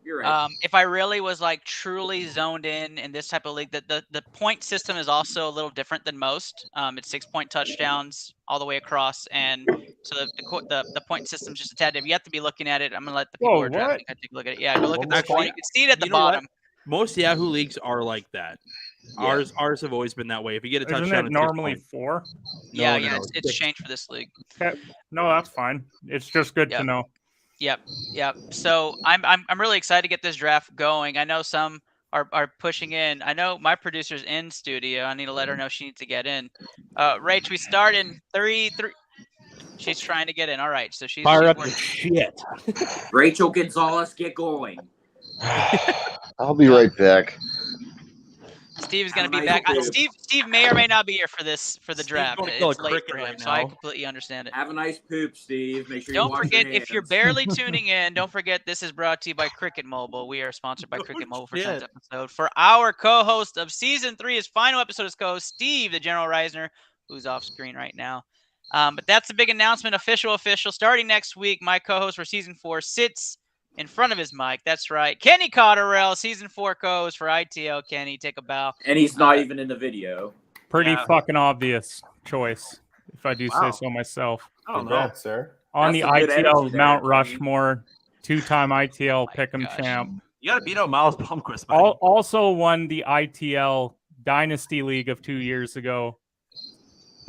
You're right. If I really was like truly zoned in this type of league, the point system is also a little different than most. It's 6-point touchdowns all the way across, and so the point system is just a tad different. You have to be looking at it. I'm gonna let the people who are drafting take a look at it. Yeah, go look at this point. You can see it at the You know what? bottom. Most Yahoo leagues are like that. Yeah. Ours have always been that way. If you get a Isn't touchdown, it it's 6 normally points. 4? Yeah, no, it's changed for this league. Okay. No, that's fine. It's just good Yep. to know. Yep. So I'm really excited to get this draft going. I know some are pushing in. I know my producer's in studio. I need to let her know she needs to get in. Rach, we start in 3. She's trying to get in. All right. So she's Fire up the working. shit. Rachel Gonzalez, get going. I'll be right back. Steve is going to Have be a nice back. day. Steve may or may not be here for the draft. gonna kill a It's late cricket for him, right so I now. completely understand it. Have a nice poop, Steve. Make sure you Don't wash forget, your if you're hands. barely tuning in, don't forget this is brought to you by Cricket Mobile. We are sponsored by Cricket Mobile for tonight's shit. episode. For our co-host of Season 3, his final episode is co-host Steve, the General Reisner, who's off screen right now. But that's the big announcement, official. Starting next week, my co-host for Season 4 sits in front of his mic. That's right. Kenny Cotterell, Season 4 co-host for ITL. Kenny, take a bow. And he's not even in the video. Pretty Yeah. fucking obvious choice, if I do Wow. say so myself. I don't know. Congrats, sir. On That's the some good ITL energy there, Mount Kenny. Rushmore 2-time ITL my Pick'em gosh. champ. You got to beat out Miles Blomquist, buddy. Also won the ITL Dynasty League of 2 years ago.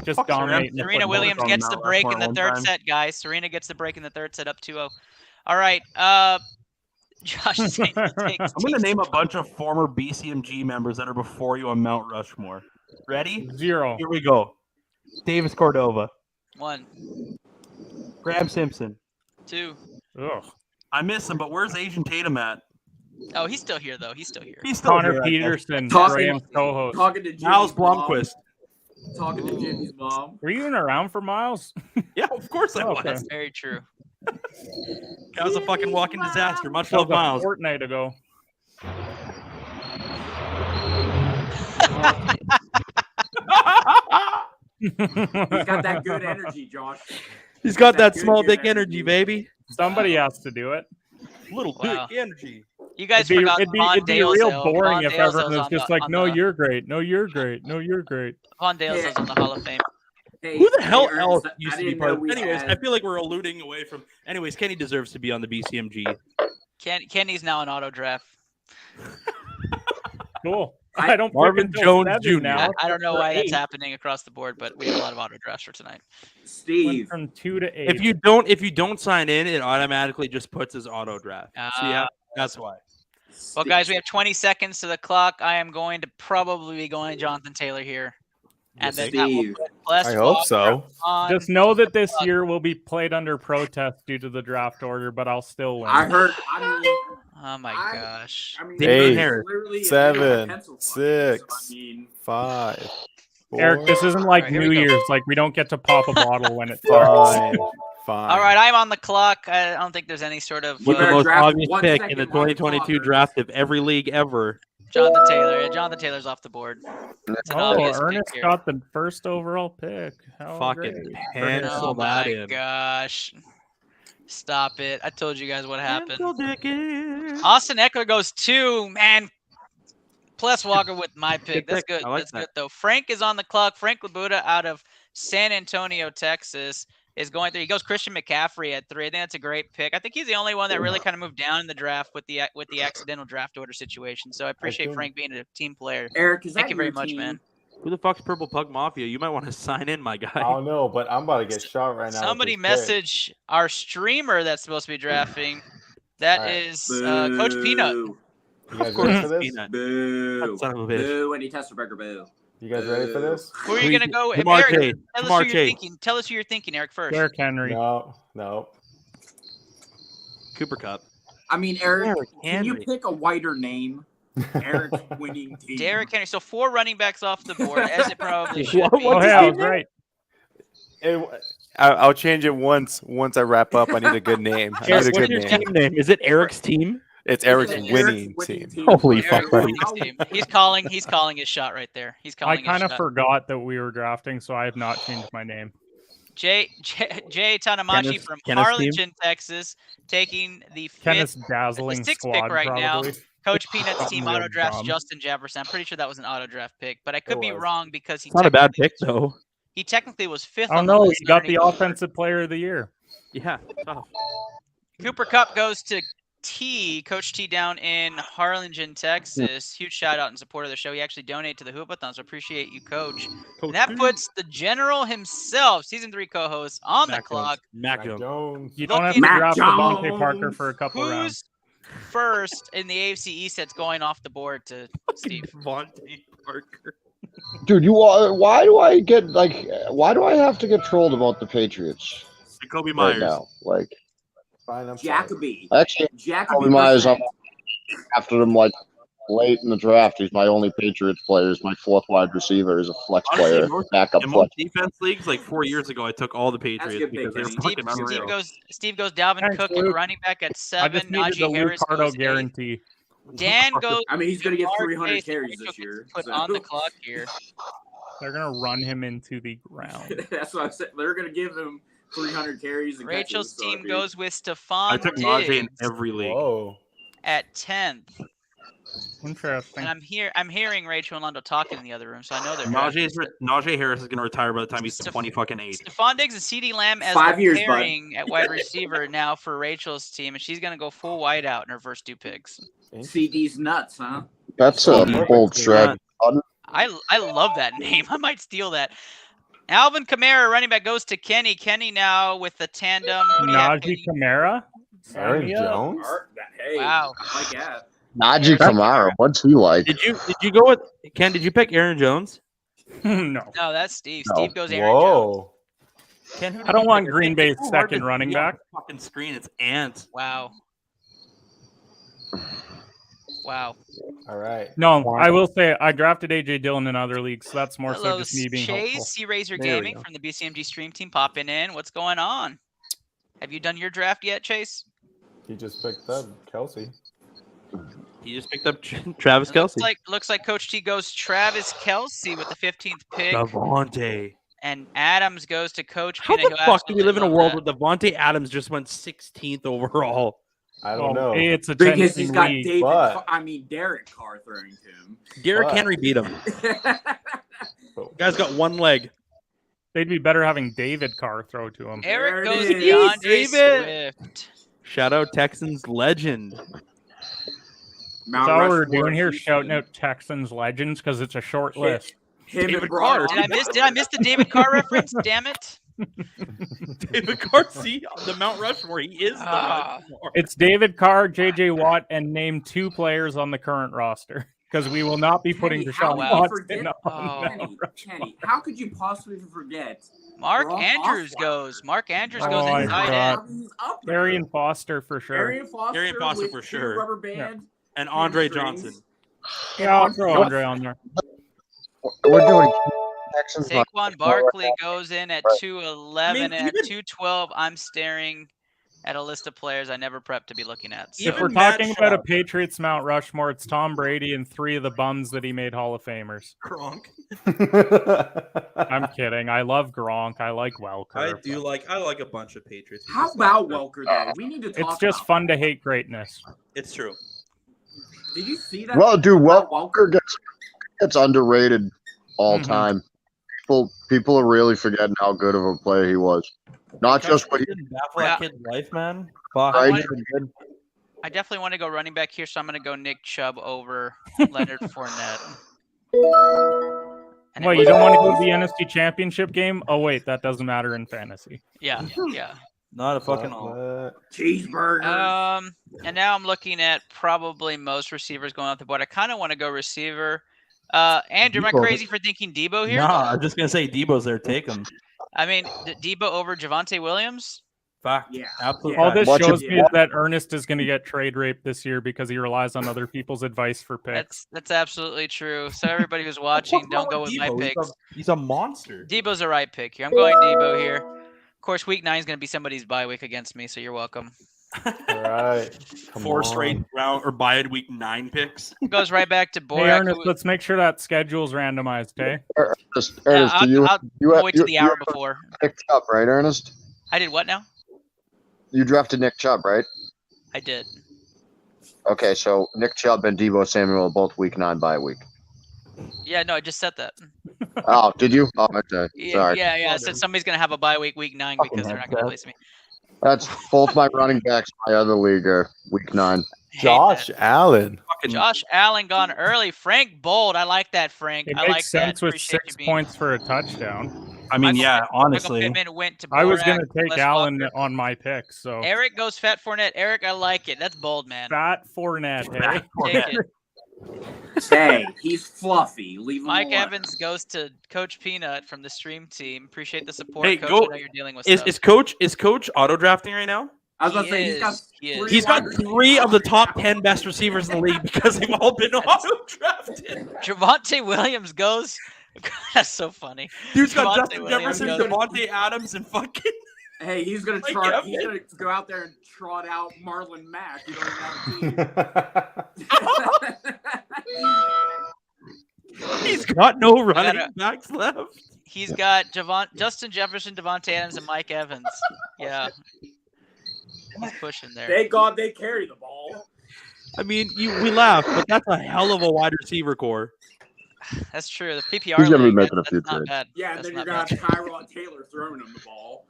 Just Fuck, dominating. the Serena football. Williams on gets Mount the break in Rushmore the one third time. set, guys. Serena gets the break in the third set, up 2-0. All right. Josh is saying he'll take I'm going to Steve. name a bunch of former BCMG members that are before you on Mount Rushmore. Ready? 0. Here we go. Davis Cordova. 1, Graham Simpson. 2. Ugh. I miss him, but where's Asian Tatum at? Oh, he's still here, though. He's still here. He's still Connor here, I guess. Peterson, Talking- Graham's co-host. Talking to Jimmy's Miles mom. Blomquist. Talking to Jimmy's mom. Were you even around for Miles? Yeah, of course I Oh, was. okay. That's very true. That was a fucking walking disaster. Much That was love, Miles. a fortnight ago. He's got that good energy, Josh. He's got that Good, small good dick energy, baby. Somebody has to do it. Little Wow. dick energy. You guys It'd be, forgot it'd be, Von it'd be Dale's real hill. boring Von if Dale's everyone hill's was on just the- like, on no, the- you're great. No, you're great. No, you're great. Von Dale's Yeah. is on the Hall of Fame. Hey, Who the hell hey, else Ernst, used I to be didn't part know of we Anyways, had- I feel like we're alluding away from. Anyways, Kenny deserves to be on the BCMG. Kenny's now an auto draft. Cool. I- I don't pick Marvin until Jones 7 Jr. now. I don't know For why that's 8. happening across the board, but we have a lot of auto drafts for tonight. Went Steve. from 2 to 8. If you don't sign in, it automatically just puts his auto draft. So yeah, that's why. Well, guys, we have 20 seconds to the clock. I am going to probably be going Jonathan Taylor here. And then that will Steve. put Les I hope Walker so. on- Just know that this year will be played under protest due to the draft order, but I'll still win. I heard. I mean, Oh my I- gosh. I mean, David Eight, Harris. literally a 7, pencil fight, 6. So, I mean, 5, 4, Eric, this isn't like Alright, here we New go. Year's. Like, we don't get to pop a bottle when it starts. 5, 5. All right, I'm on the clock. I don't think there's any sort of You With the better most draft obvious 1 pick second in the on the 2022 clock, draft of every league ever. Jonathan Taylor. Yeah, Jonathan Taylor's off the board. It's an Oh, obvious pick Ernest here. got the first overall pick. How Fucking great. pencil Oh that my in. gosh. Stop it. I told you guys what happened. Pencil dick in. Austin Eckler goes 2, man. Plus Walker with my pick. Good That's pick. good. I like That's that. good though. Frank is on the clock. Frank Labuda out of San Antonio, Texas, is going through. He goes Christian McCaffrey at 3. I think that's a great pick. I think he's the only one that really kind of moved down in the draft with the accidental draft order situation. So I appreciate think- Frank being a team player. Eric, is that Thank you very your much, team? man. Who the fuck's Purple Pug Mafia? You might want to sign in, my I guy. don't know, but I'm about to get shot right now. with Somebody this pick. message our streamer that's supposed to be drafting. That Alright. is Coach Peanut. Boo. You guys Of course ready for it's this? Peanut. Boo. That son of a bitch. Boo. Any Testerberger, boo. You guys ready for this? Who are you gonna go? Jamar Eric, Chase. tell us Jamar who you're Chase. thinking. Tell us who you're thinking, Eric, first. Derrick Henry. No. Cooper Cup. I mean, Eric, Derrick can you Henry. pick a whiter name? Eric's winning team. Derrick Henry. So 4 running backs off the board, as it probably should What- be. Oh, what's his yeah, I name was there? right. I'll change it once I wrap up. I need a good name. I need a What's good your name. team name? Is it Eric's team? It's Eric's Eric's winning team. Holy Eric fuck, buddy. Henry's team. He's calling his shot right there. He's I calling kind his of shot. forgot that we were drafting, so I have not changed my name. Jay Tanamachi Kenneth- from Kenneth's team? Harlingen, Texas, taking the Kenneth's 5th, dazzling sixth pick squad, right now. probably. Coach Peanut's Something team real auto drafts dumb. Justin Jefferson. I'm pretty sure that was an auto draft pick, but I could It be was. wrong because he It's not a bad technically pick, was- though. He technically was 5th I don't on the know. list. He got the underneath Cooper. offensive player of the year. Yeah. Tough. Cooper Cup goes to T, Coach T down in Harlingen, Texas. Huge shout out in support of the show. He actually donated to the Hoopathon, so appreciate you, Coach. And that puts the general himself, season 3 co-host, on the Mac clock. Jones. Mac Mac Jones. Jones. You don't have Looking- to Mac draft Devontae Jones. Parker for a couple rounds. Who's first in the AFC East that's going off the board to Steve? Devontae Parker. Dude, why do I get why do I have to get trolled about the Patriots Jacoby right Myers. now? Like, Fine, I'm sorry. Jacoby. actually, Jacoby Jacoby Myers Brissett. up after him like late in the draft. He's my only Patriots player. He's my 4th wide receiver. He's a flex Honestly, player, most- backup In flex. most defense leagues, like 4 years ago, I took all the Patriots good because pick, they were Kenny. fucking Steve unreal. goes Dalvin Thanks, Cook Luke. at running back at I 7. just needed the Najee Harris Lucardo goes 8. guarantee. Dan goes. I mean, he's going to get Jamar 300 Chase, carries Rachel this gets year. Put so- on the clock here. They're going to run him into the ground. That's what I said. They're going to give him 300 carries. And Rachel's catches, so, team dude. goes with I Stephon took Najee in Diggs every league. Whoa. at 10th. Interesting. And I'm hearing Rachel and Londo talking in the other room, so I know they're Najee Harris is going to retire by the time he's 20 fucking 8. Stephon Diggs and CeeDee Lamb as 5 the years, bud. pairing at wide receiver now for Rachel's team, and she's going to go full wide out in her first 2 picks. CD's nuts, huh? That's a bold stretch. I love that name. I might steal that. Alvin Kamara, running back, goes to Kenny. Kenny now with the tandem. Who do you have, Najee Kenny? Kamara? Aaron Jones? Hey, Wow. I like that. Najee Kamara, what's he like? Did you go with Ken? Did you pick Aaron Jones? No. No, that's Steve. No. Steve goes Aaron Jones. Whoa. Ken, who I did don't you want pick? Green It's Bay's so hard second to running see on back. the fucking screen, it's Ant. Wow. Wow. All right. No, I will say I drafted AJ Dillon in other leagues, so that's more Hello, so just me being Chase, hopeful. C Razor There we Gaming go. from the BCMG stream team popping in. What's going on? Have you done your draft yet, Chase? He just picked up Kelsey. He just picked up Travis It Kelsey. looks like Coach T goes Travis Kelsey with the 15th pick, Devontae. and Adams goes to Coach How Pina. the fuck do we live in a world where Devontae Adams just went 16th overall? I don't know. Hey, it's a Because he's 10-team got league. but- Derek Carr throwing to him. Derrick But- Henry beat him. Guy's got one leg. They'd be better having David Carr throw to him. Eric There goes it to is. DeAndre David. Swift. Shout out Texans legend. That's all we're doing here, shouting out Texans legends because it's a short list. him David and Braun. Carr. Did I miss the David Carr reference? Damn it! David Garcia on the Mount Rushmore. He is the Ah. Rushmore. It's David Carr, J.J. Watt, and name 2 players on the current roster because we will not be putting Kenny, how Deshaun did you Watson forget- on Oh. the Kenny, Rushmore. Kenny, how could you possibly forget? Mark Braun Andrews Osweiler? goes. Mark Andrews Oh, goes I inside forgot. in. He's up there. Arian Foster for sure. Arian Foster, Arian Foster with for 2 sure. Rubber band. And Andre hamstrings. Johnson. Yeah, I'll throw Andre on there. We're doing Texans. Saquon Barkley goes in at 211, I and mean, at even- 212, I'm staring at a list of players I never prepped to be looking at. So. If Even we're Matt talking about a Schaub. Patriots Mount Rushmore, it's Tom Brady and 3 of the bums that he made Hall of Famers. Gronk. I'm kidding. I love Gronk. I like Welker. I but like a bunch of Patriots. How about Welker, though? We need to talk It's just about fun to hate greatness. It's true. Did you see that? Well, dude, about Welker gets underrated all Mhm. time. People are really forgetting how good of a player he was. Not just what he didn't baffle that kid's life, man. Fuck, Right. he's been good. I definitely want to go running back here, so I'm going to go Nick Chubb over Leonard Fournette. And it Well, you was- don't want to go to the NFC Championship game? Oh, wait, that doesn't matter in fantasy. Yeah, yeah. Not a fucking all. Cheeseburger. And now I'm looking at probably most receivers going off the board. I kind of want to go receiver. Andrew, am I Debo. crazy for thinking Debo here? Nah, I'm just gonna say Debo's there. Take him. I mean, Debo over Javante Williams? Fact. Yeah. Absolute All fact. this Watch shows it- me is that Ernest is going to get trade raped this year because he relies on other people's advice for picks. That's absolutely true. So everybody who's watching, don't go with my Debo? picks. He's a monster. Debo's the right pick here. I'm going Debo here. Of course, week 9 is going to be somebody's bye week against me, so you're welcome. All right. Come 4 on. straight round or bye week 9 picks. Goes right back to Hey, Borak. Ernest, let's make sure that schedule's randomized, hey? Ernest, I'll, do you I'll wait till the hour have before. Nick Chubb, right, Ernest? I did what now? You drafted Nick Chubb, right? I did. Okay, so Nick Chubb and Debo Samuel are both week 9 bye week. Yeah, no, I just said that. Oh, did you? Oh, okay. Yeah, Sorry. yeah. I said somebody's going to have a bye week 9 because they're not going to place me. That's both my running backs in my other league are week 9. Hate Josh that. Allen. Josh Allen gone early. Frank Bold. I like that, Frank. It I makes like sense that. with Appreciate 6 you being- points for a touchdown. I mean, Michael yeah, Pittman- honestly. Michael Pittman went to I was Borak, going to take Les Allen Walker. on my pick, so. Eric goes Fat Fournette. Eric, I like it. That's bold, man. Fat Fournette, hey? Take it. Hey, he's fluffy. Leave him Mike alone. Evans goes to Coach Peanut from the stream team. Appreciate the support, Hey, Coach. go- I know you're dealing with Is stuff. coach auto drafting right now? I was about to say, he's got He is. three He's got wide 3 of the top 10 best receivers in the league because they've all been auto drafted. Javante Williams goes. That's so funny. Dude's got Javonte Justin Williams Jefferson, goes- Devontae Adams, and fucking. Hey, he's gonna Mike trot. He's Evans. gonna go out there and trot out Marlon Mack. You don't even have a team. He's got no running gotta- backs left. He's got Justin Jefferson, Devontae Adams, and Mike Evans. Yeah. He's pushing there. Thank God they carry the ball. I mean, we laugh, but that's a hell of a wide receiver core. That's true. The PPR He's gonna be league, making a that's few not trades. bad. Yeah, and That's then you're not gonna bad. have Tyrod Taylor throwing him the ball.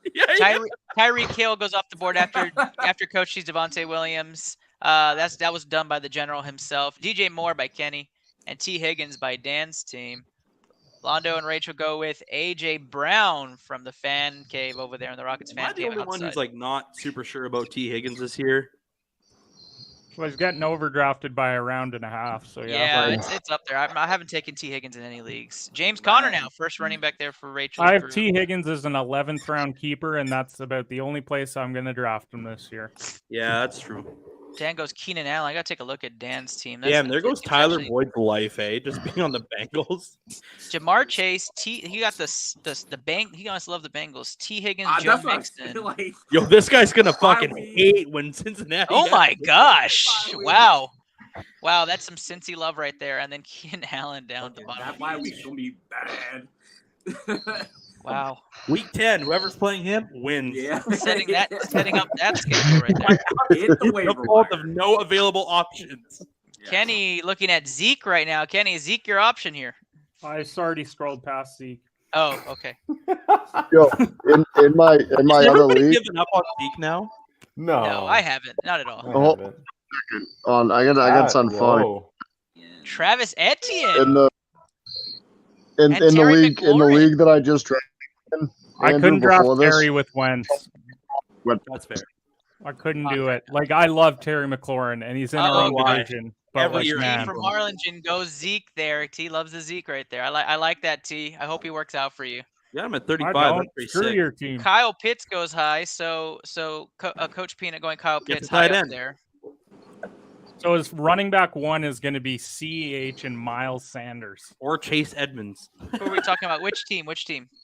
Tyreek Hill goes off the board after Coach sees Devontae Williams. That was done by the general himself. DJ Moore by Kenny, and T. Higgins by Dan's team. Londo and Rachel go with AJ Brown from the fan cave over there in the Rockets Am I fan the cave only one outside. who's like not super sure about T. Higgins this year? Well, he's getting overdrafted by a round and a half. So Yeah, yeah. it's up there. I haven't taken T. Higgins in any leagues. James Conner now, first running back there for Rachel. I have T. Higgins as an 11th round keeper, and that's about the only place I'm going to draft him this year. Yeah, that's true. Dan goes Keenan Allen. I got to take a look at Dan's team. Damn, there goes Tyler Boyd's life, eh? Just being on the Bengals. Jamar Chase, he got the bang. He must love the Bengals. T. Higgins, Joe That's what I Mixon. feel like. Yo, this guy's gonna fucking hate when Cincinnati. Oh gets my the- gosh! Wow, that's some Cincy love right there. And then Keenan Allen down the bottom. That bye week's gonna be bad. Wow. Week 10, whoever's playing him wins. Yeah. setting up that schedule right there. Hit the It's waiver the fault wire. of no available options. Yeah. Kenny looking at Zeke right now. Kenny, is Zeke your option here? I already scrolled past Zeke. Oh, okay. Yo, in my Is other everybody league, giving up on Zeke now? No, No, I haven't. Not at all. I Oh. haven't. I got something funny. Whoa. Travis Etienne. In the And in the Terry McLaurin. league that I just drafted. I Andrew, couldn't draft before this, Terry with Wentz. That's fair. I couldn't do it. Like, I love Terry McLaurin, and he's in our own why? division. But Every like, year T man, from Harlingen goes Zeke there. T loves the Zeke right there. I like that, T. I hope he works out for you. Yeah, I'm at I 35. don't. That's pretty Screw sick. your team. Kyle Pitts goes high, so Coach Peanut going Kyle Get Pitts the high tight up end. there. So his running back one is going to be CEH and Miles Sanders. Or Chase Edmonds, Who are we talking about? Which team?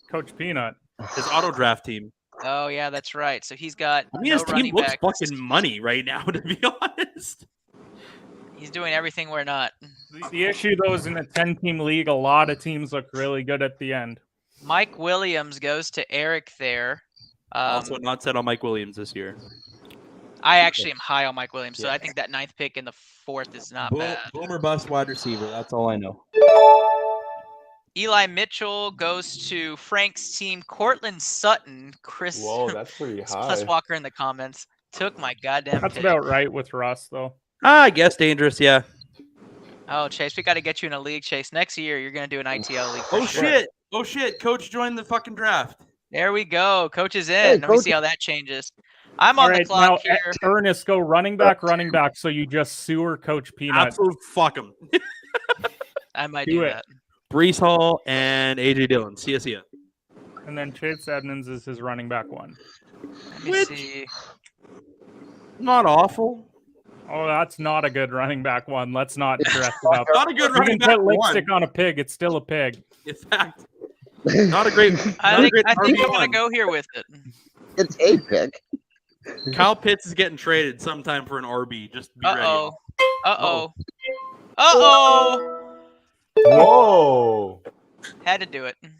Coach Peanut. his auto draft team. Oh yeah, that's right. So he's got I mean, no his team running looks back. fucking money right now, to be honest. He's doing everything we're not. The issue, though, is in a 10-team league, a lot of teams look really good at the end. Mike Williams goes to Eric there. Also not set on Mike Williams this year. I actually am high on Mike Williams, so Yeah. I think that 9th pick in the 4th is not Boom, bad. boomer bust wide receiver. That's all I know. Eli Mitchell goes to Frank's team. Cortland Sutton, Chris Whoa, that's pretty high. Plus Walker in the comments took my goddamn That's pick. about right with Russ, though. I guess dangerous, yeah. Oh, Chase, we got to get you in a league, Chase. Next year, you're going to do an ITL league. for Oh sure. shit! Oh shit! Coach joined the fucking draft. There we go. Coach is in. Hey, Let me Coach- see how that changes. I'm All on right, the clock now, here. Ernest, go running back. So you just sewer Coach Peanut. Absolute fuck him. I might do do it. that. Brees Hall and AJ Dillon. See ya. And then Chase Edmonds is his running back one. Let me Which- see. Not awful. Oh, that's not a good running back one. Let's not stress about that. Not a good You running can back put one. lipstick on a pig. It's still a pig. In fact, not a great. I not a think great I'm going to RB1. go here with it. It's a pick. Kyle Pitts is getting traded sometime for an RB. Just be Uh-oh. ready. Uh-oh. Uh-oh. Whoa, Had to do it. that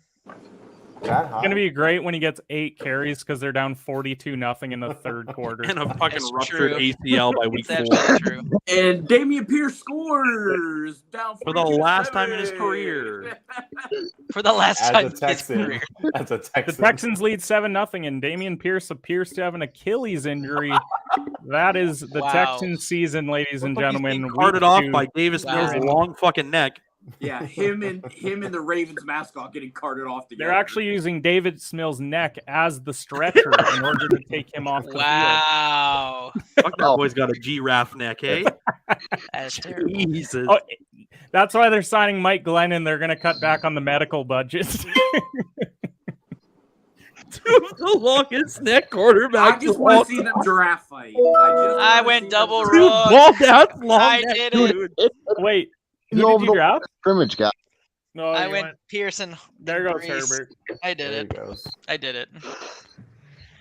It's high. going to be great when he gets 8 carries because they're down 42-0 in the third quarter. And a fucking It's ruptured true. ACL by week It's 4 absolutely true. And Damian Pierce scores down for the 42 to last time in his 7. career. For the last As time a in his Texan, career. as a The Texan. Texans lead 7-0, and Damian Pierce appears to have an Achilles injury. That is the Wow. Texans season, ladies and Looks like he's gentlemen. being carted Week off 2. by Davis Wow. Mills' long fucking neck. Yeah, him and the Ravens mascot getting carted off together. They're actually using David Smill's neck as the stretcher in order to take him off the field. Wow. Fuck, that boy's got a giraffe neck, eh? That's terrible. Jesus. Oh, that's why they're signing Mike Glennon. They're going to cut back on the medical budget. The longest neck I quarterback. just want to see them giraffe fight. I went double Dude, wrong. ball down, long I neck, did dude. it. Wait, You who over did you the draft? scrimmage guy. No, I you went Pearson. There goes Brees. Herbert. I did There he it. goes. I did it.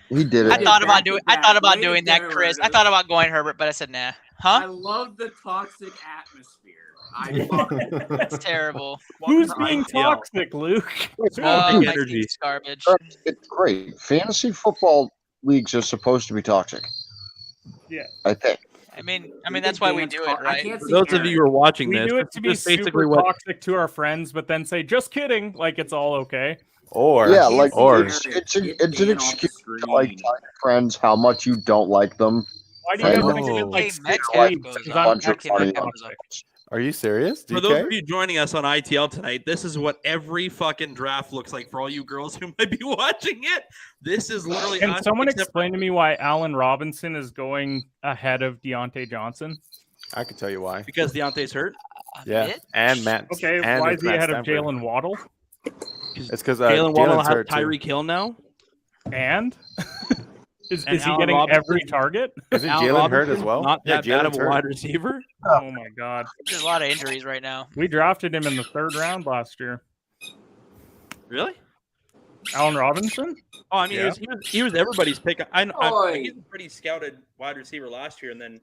He did I it. thought about Back doing. to I thought back. about Way doing to that, go, Chris. I Ernest. thought about going Herbert, but I said nah. I Huh? love the toxic atmosphere. I love it. That's terrible. Who's Welcome to being ITL. toxic, Luke? It's, Oh, big my energy. team's garbage. it's great. Fantasy football leagues are supposed to be toxic. Yeah. I think. I mean that's why we do it, I right? can't For see those of you who are watching We this, do it to be this is basically super what toxic to our friends, but then say, just kidding, like it's all okay. Or Yeah, can't like see or Aaron. it's an Get it's an Dan off the excuse to like screen. tell your friends how much you don't like them. Why do you guys And think it's like DK 6 Metcalf weeks? goes 'Cause off. I'm bunch of extra funny toxic. are you serious? For those DK? of you joining us on ITL tonight, this is what every fucking draft looks like for all you girls who might be watching it. This is literally Can us, someone except explain to me why Allen Robinson is going ahead of Deontay Johnson? I can tell you why. because Deontay's hurt. Yeah, Mitch? and Matt. Okay, and why it's is he Matt ahead of Stafford. Jalen Waddle? It's because Jalen Waddle Jalen's has hurt too. Tyreek Hill now. And is And he Allen getting Robinson- every target? Isn't Allen Jalen hurt Robinson, as well? Not Yeah, that bad of Jalen's a hurt. wide receiver. Oh my god. There's a lot of injuries right now. We drafted him in the 3rd round last year. Really? Allen Robinson? Oh, I mean, Yeah. he was everybody's pick. I Oi. he's a pretty scouted wide receiver last year, and then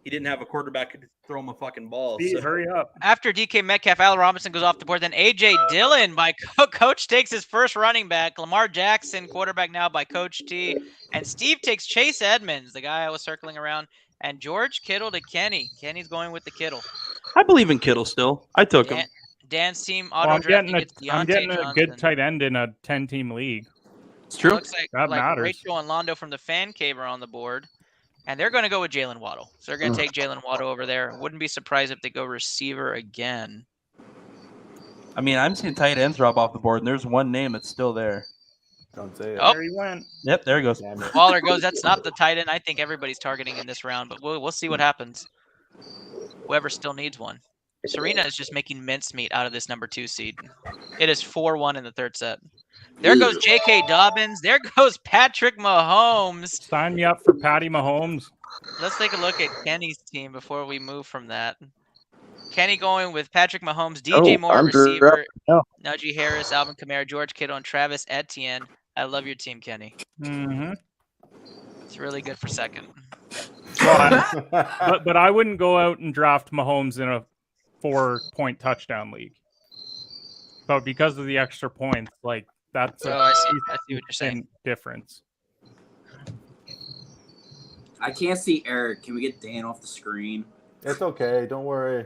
he didn't have a quarterback who could throw him a fucking ball. Steve, So. hurry up. After DK Metcalf, Allen Robinson goes off the board. Then AJ Dillon by Coach takes his first running back. Lamar Jackson, quarterback now by Coach T. And Steve takes Chase Edmonds, the guy I was circling around. And George Kittle to Kenny. Kenny's going with the Kittle. I believe in Kittle still. I took him. Dan's team Well, auto I'm drafting getting gets I'm Deontay getting a Johnson. good tight end in a 10-team league. It's true. Looks That like matters. Rachel and Londo from the fan cave are on the board. And they're going to go with Jalen Waddle. So they're going to take Jalen Waddle over there. Wouldn't be surprised if they go receiver again. I mean, I'm seeing tight ends drop off the board, and there's one name that's still there. Don't say it. Oh. There he went. Yep, there he goes. Damn it. Waller goes. That's not the tight end I think everybody's targeting in this round, but we'll see what happens. Whoever still needs one. Serena is just making mincemeat out of this number 2 seed. It is 4-1 in the 3rd set. There goes J.K. Dobbins. There goes Patrick Mahomes. Sign me up for Patty Mahomes. Let's take a look at Kenny's team before we move from that. Kenny going with Patrick Mahomes, DJ Moore, receiver, Najee Harris, Alvin Kamara, George Kittle, and Travis Etienne. I love your team, Kenny. Mm-hmm. It's really good for second. But I wouldn't go out and draft Mahomes in a 4-point touchdown league. But because of the extra points, like that's I see what you're saying. difference. I can't see Eric. Can we get Dan off the screen? It's okay. Don't worry.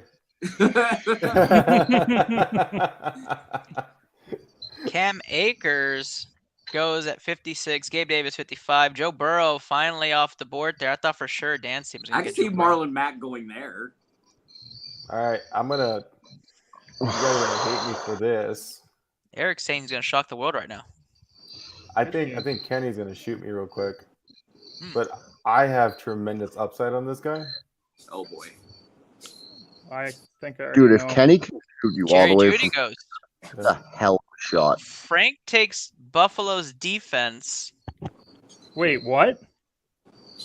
Cam Akers goes at 56. Gabe Davis 55. Joe Burrow finally off the board there. I thought for sure Dan's team was going I to can get see Joe Burrow. Marlon Mack going there. All right, you guys are gonna hate me for this. Eric's saying he's going to shock the world right now. I think Kenny's gonna shoot me real quick, Hmm. but I have tremendous upside on this guy. Oh boy. I think I Dude, if know. Kenny can shoot you all Jerry the way Judy from goes. the hell of a shot. Frank takes Buffalo's defense. Wait, what?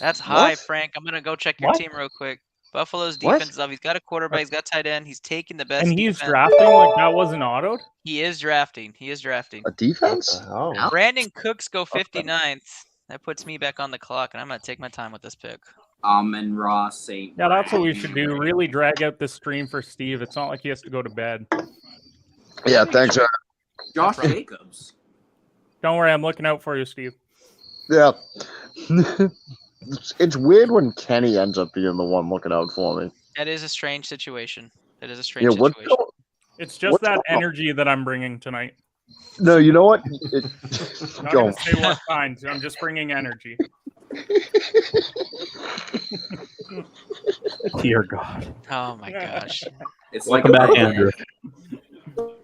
That's high, What? Frank. I'm going to go check your What? team real quick. Buffalo's What? defense is up. He's got a quarterback. He's got tight end. He's taking the best And he's defense. drafting like that wasn't autoed? He is drafting. He is drafting. A defense? Oh, Brandon Cooks go 59th. That puts me back on the clock, and I'm going to take my time with this pick. And Ross St. Yeah, that's what we should do. Really drag out the stream for Steve. It's not like he has to go to bed. Yeah, thanks, Eric. Josh Jacobs. Don't worry, I'm looking out for you, Steve. Yeah. It's weird when Kenny ends up being the one looking out for me. That is a strange situation. That is a Yeah, strange what's situation. It's just What's that going on? energy that I'm bringing tonight. No, you know what? Not Go. going to say what kind. I'm just bringing energy. Dear God. Oh my gosh. It's Welcome like back, Andrew.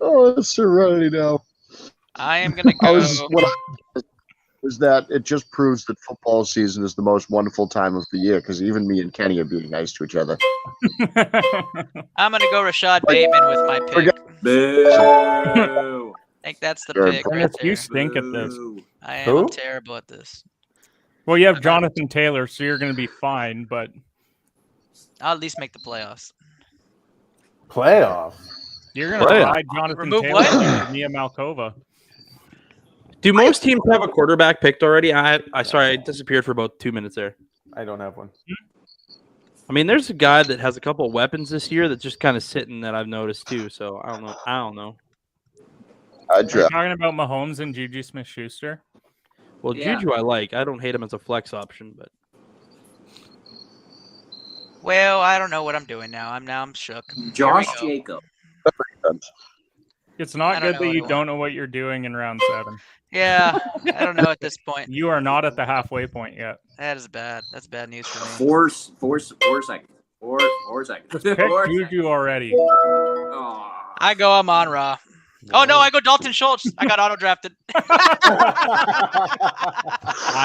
Oh, it's serenity now. I am going to I go. was that it just proves that football season is the most wonderful time of the year because even me and Kenny are being nice to each other. I'm going to go Rashad Bateman with my pick. Boo. I think that's the Sure, pick And right it's you there. stink at this. Boo. I am Who? terrible at this. Well, you have Jonathan Taylor, so you're going to be fine, but I'll at least make the playoffs. playoff. you're going to Playoff. ride Jonathan Remove Taylor what? and Mia Malkova. Do most teams have a quarterback picked already? I disappeared for about 2 minutes there. I don't have one. I mean, there's a guy that has a couple of weapons this year that's just kind of sitting that I've noticed too. So I don't know. I Are you draft. talking about Mahomes and Juju Smith-Schuster? Well, Yeah. Juju I like. I don't hate him as a flex option, but Well, I don't know what I'm doing now. I'm shook. Josh Here we go. Jacob. It's I not don't good know that what you I don't want. know what you're doing in round 7. Yeah, I don't know at this point. You are not at the halfway point yet. That is bad. That's bad news for me. 4 seconds. 4 seconds. 4 seconds. Just pick 4 Juju seconds. already. Aw. I go Amon Ra. Oh no, I go Dalton Schultz. I got auto drafted. I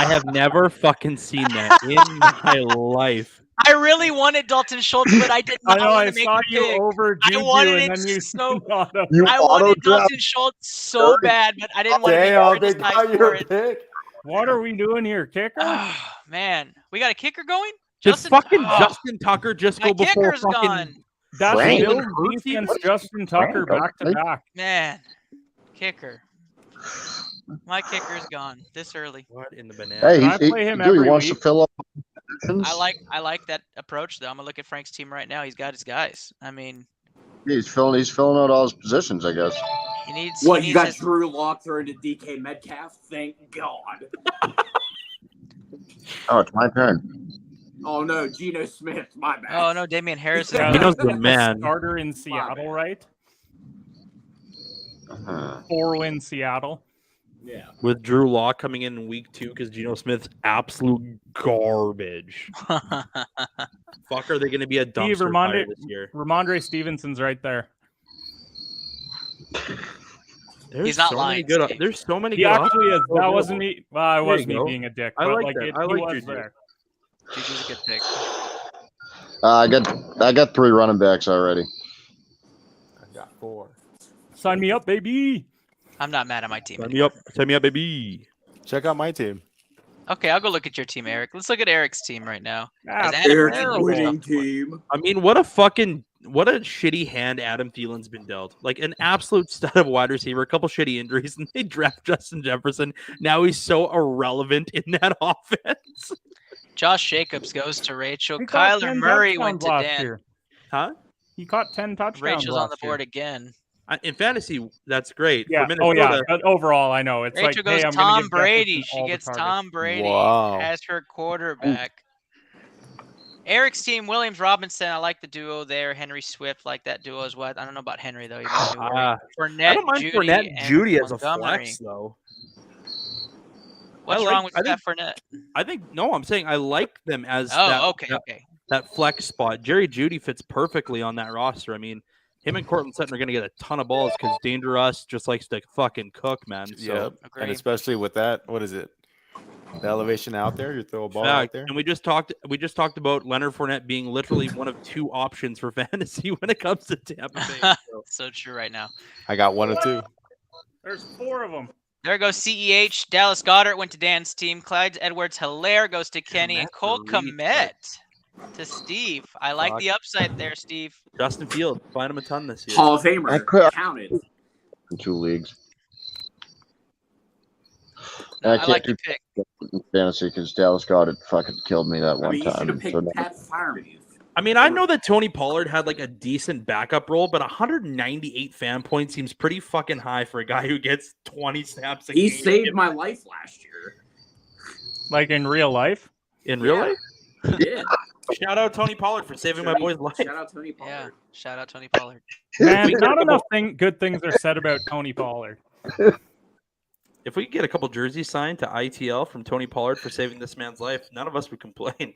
have never fucking seen that in my life. I really wanted Dalton Schultz, but I did I not know. want I to make saw the you pick. over Juju, wanted and it then you so- auto. You I auto wanted draft. Dalton Schultz so bad, but I didn't want to Damn, make they the got for your it. pick. What are we doing here, kicker? Oh, man, we got a kicker going. Did Justin, fucking oh, Justin Tucker just my go before kicker's fucking gone. That's Frank? Bill Jalen Hurts defense. even? Justin Tucker Frank, back to okay. back. Man, kicker. My kicker's gone this early. What in the banana? Hey, I play him he every wants to week. fill up positions. I like that approach though. I'm gonna look at Frank's team right now. He's got his guys. I mean, He's filling out all his positions, I guess. he needs. What, he you needs got his- Drew Lock throwing to DK Metcalf? Thank God. Oh, it's my turn. Oh no, Geno Smith. My bad. Oh no, Damian Harris is. Yeah, He knows that's the man. Starter in Seattle, right? Uh-huh. 4-win Seattle. Yeah. With Drew Law coming in week 2 because Geno Smith's absolute garbage. Fuck, are they going to be a Steve, dumpster fire this year? Ramondre Stevenson's right there. There's He's not so lying, Many good, Steve. there's so many He good actually is. options That available. wasn't me. Well, it There was you me go. being a dick. I But like like that. it, I he like was Juju. there. Juju's a good pick. I got 3 running backs already. I got 4. Sign me up, baby. I'm not mad at my team. Sign me up. Sign me up, baby. Check out my team. Okay, I'll go look at your team, Eric. Let's look at Eric's team right now. Ah, As Adam Eric's Thielen winning off the board. team. I mean, what a shitty hand Adam Thielen's been dealt. Like an absolute stud of wide receiver, a couple shitty injuries, and they draft Justin Jefferson. Now he's so irrelevant in that offense. Josh Jacobs goes to Rachel. He caught Kyler 10 Murray went touchdowns to last Dan. year. Huh? He caught 10 touchdowns. Rachel's on the last year. board again. In fantasy, that's great. Yeah. For Minnesota, Oh yeah. But overall, I know it's Rachel like, goes hey, I'm gonna Tom give Brady. Jefferson She all the gets targets. Tom Brady Wow. as her quarterback. Eric's team, Williams Robinson. I like the duo there. Henry Swift, like that duo as well. I don't know about Henry though. Fournette, I don't mind Judy, Fournette and and Judy as a Montgomery. flex, though. What's like- wrong with I Scott Fournette? I'm saying I like them as Oh, okay. that flex spot. Jerry Judy fits perfectly on that roster. I mean, him and Cortland Sutton are going to get a ton of balls because Dangerous just likes to fucking cook, man. So, Yep. Agree. And especially with that, what is it? The elevation out there, you throw a ball fact, out there. and we just talked about Leonard Fournette being literally one of 2 options for fantasy when it comes to Tampa Bay. So. So true right now. I got 1 or 2. There's 4 of them. There goes CEH. Dallas Goddard went to Dan's team. Clyde Edwards-Helaire goes to Kenny. And Cole Kmet to Steve. I like Fuck. the upside there, Steve. Justin Fields, find him a ton this year. Hall of Famer. Counted. In 2 leagues. No, I I can't like your keep pick. in fantasy because Dallas Goddard fucking killed me that I one mean, you should time. have picked So now- Pat Firemouth. I mean, I know that Tony Pollard had like a decent backup role, but 198 fan points seems pretty fucking high for a guy who gets 20 snaps a He game. saved my life last year. Like in real life. In real life? Yeah. Shout out Tony Pollard for saving my boy's life. Shout out Tony Pollard. Yeah. Shout out Tony Pollard. Man, not enough good things are said about Tony Pollard. If we could get a couple jerseys signed to ITL from Tony Pollard for saving this man's life, none of us would complain.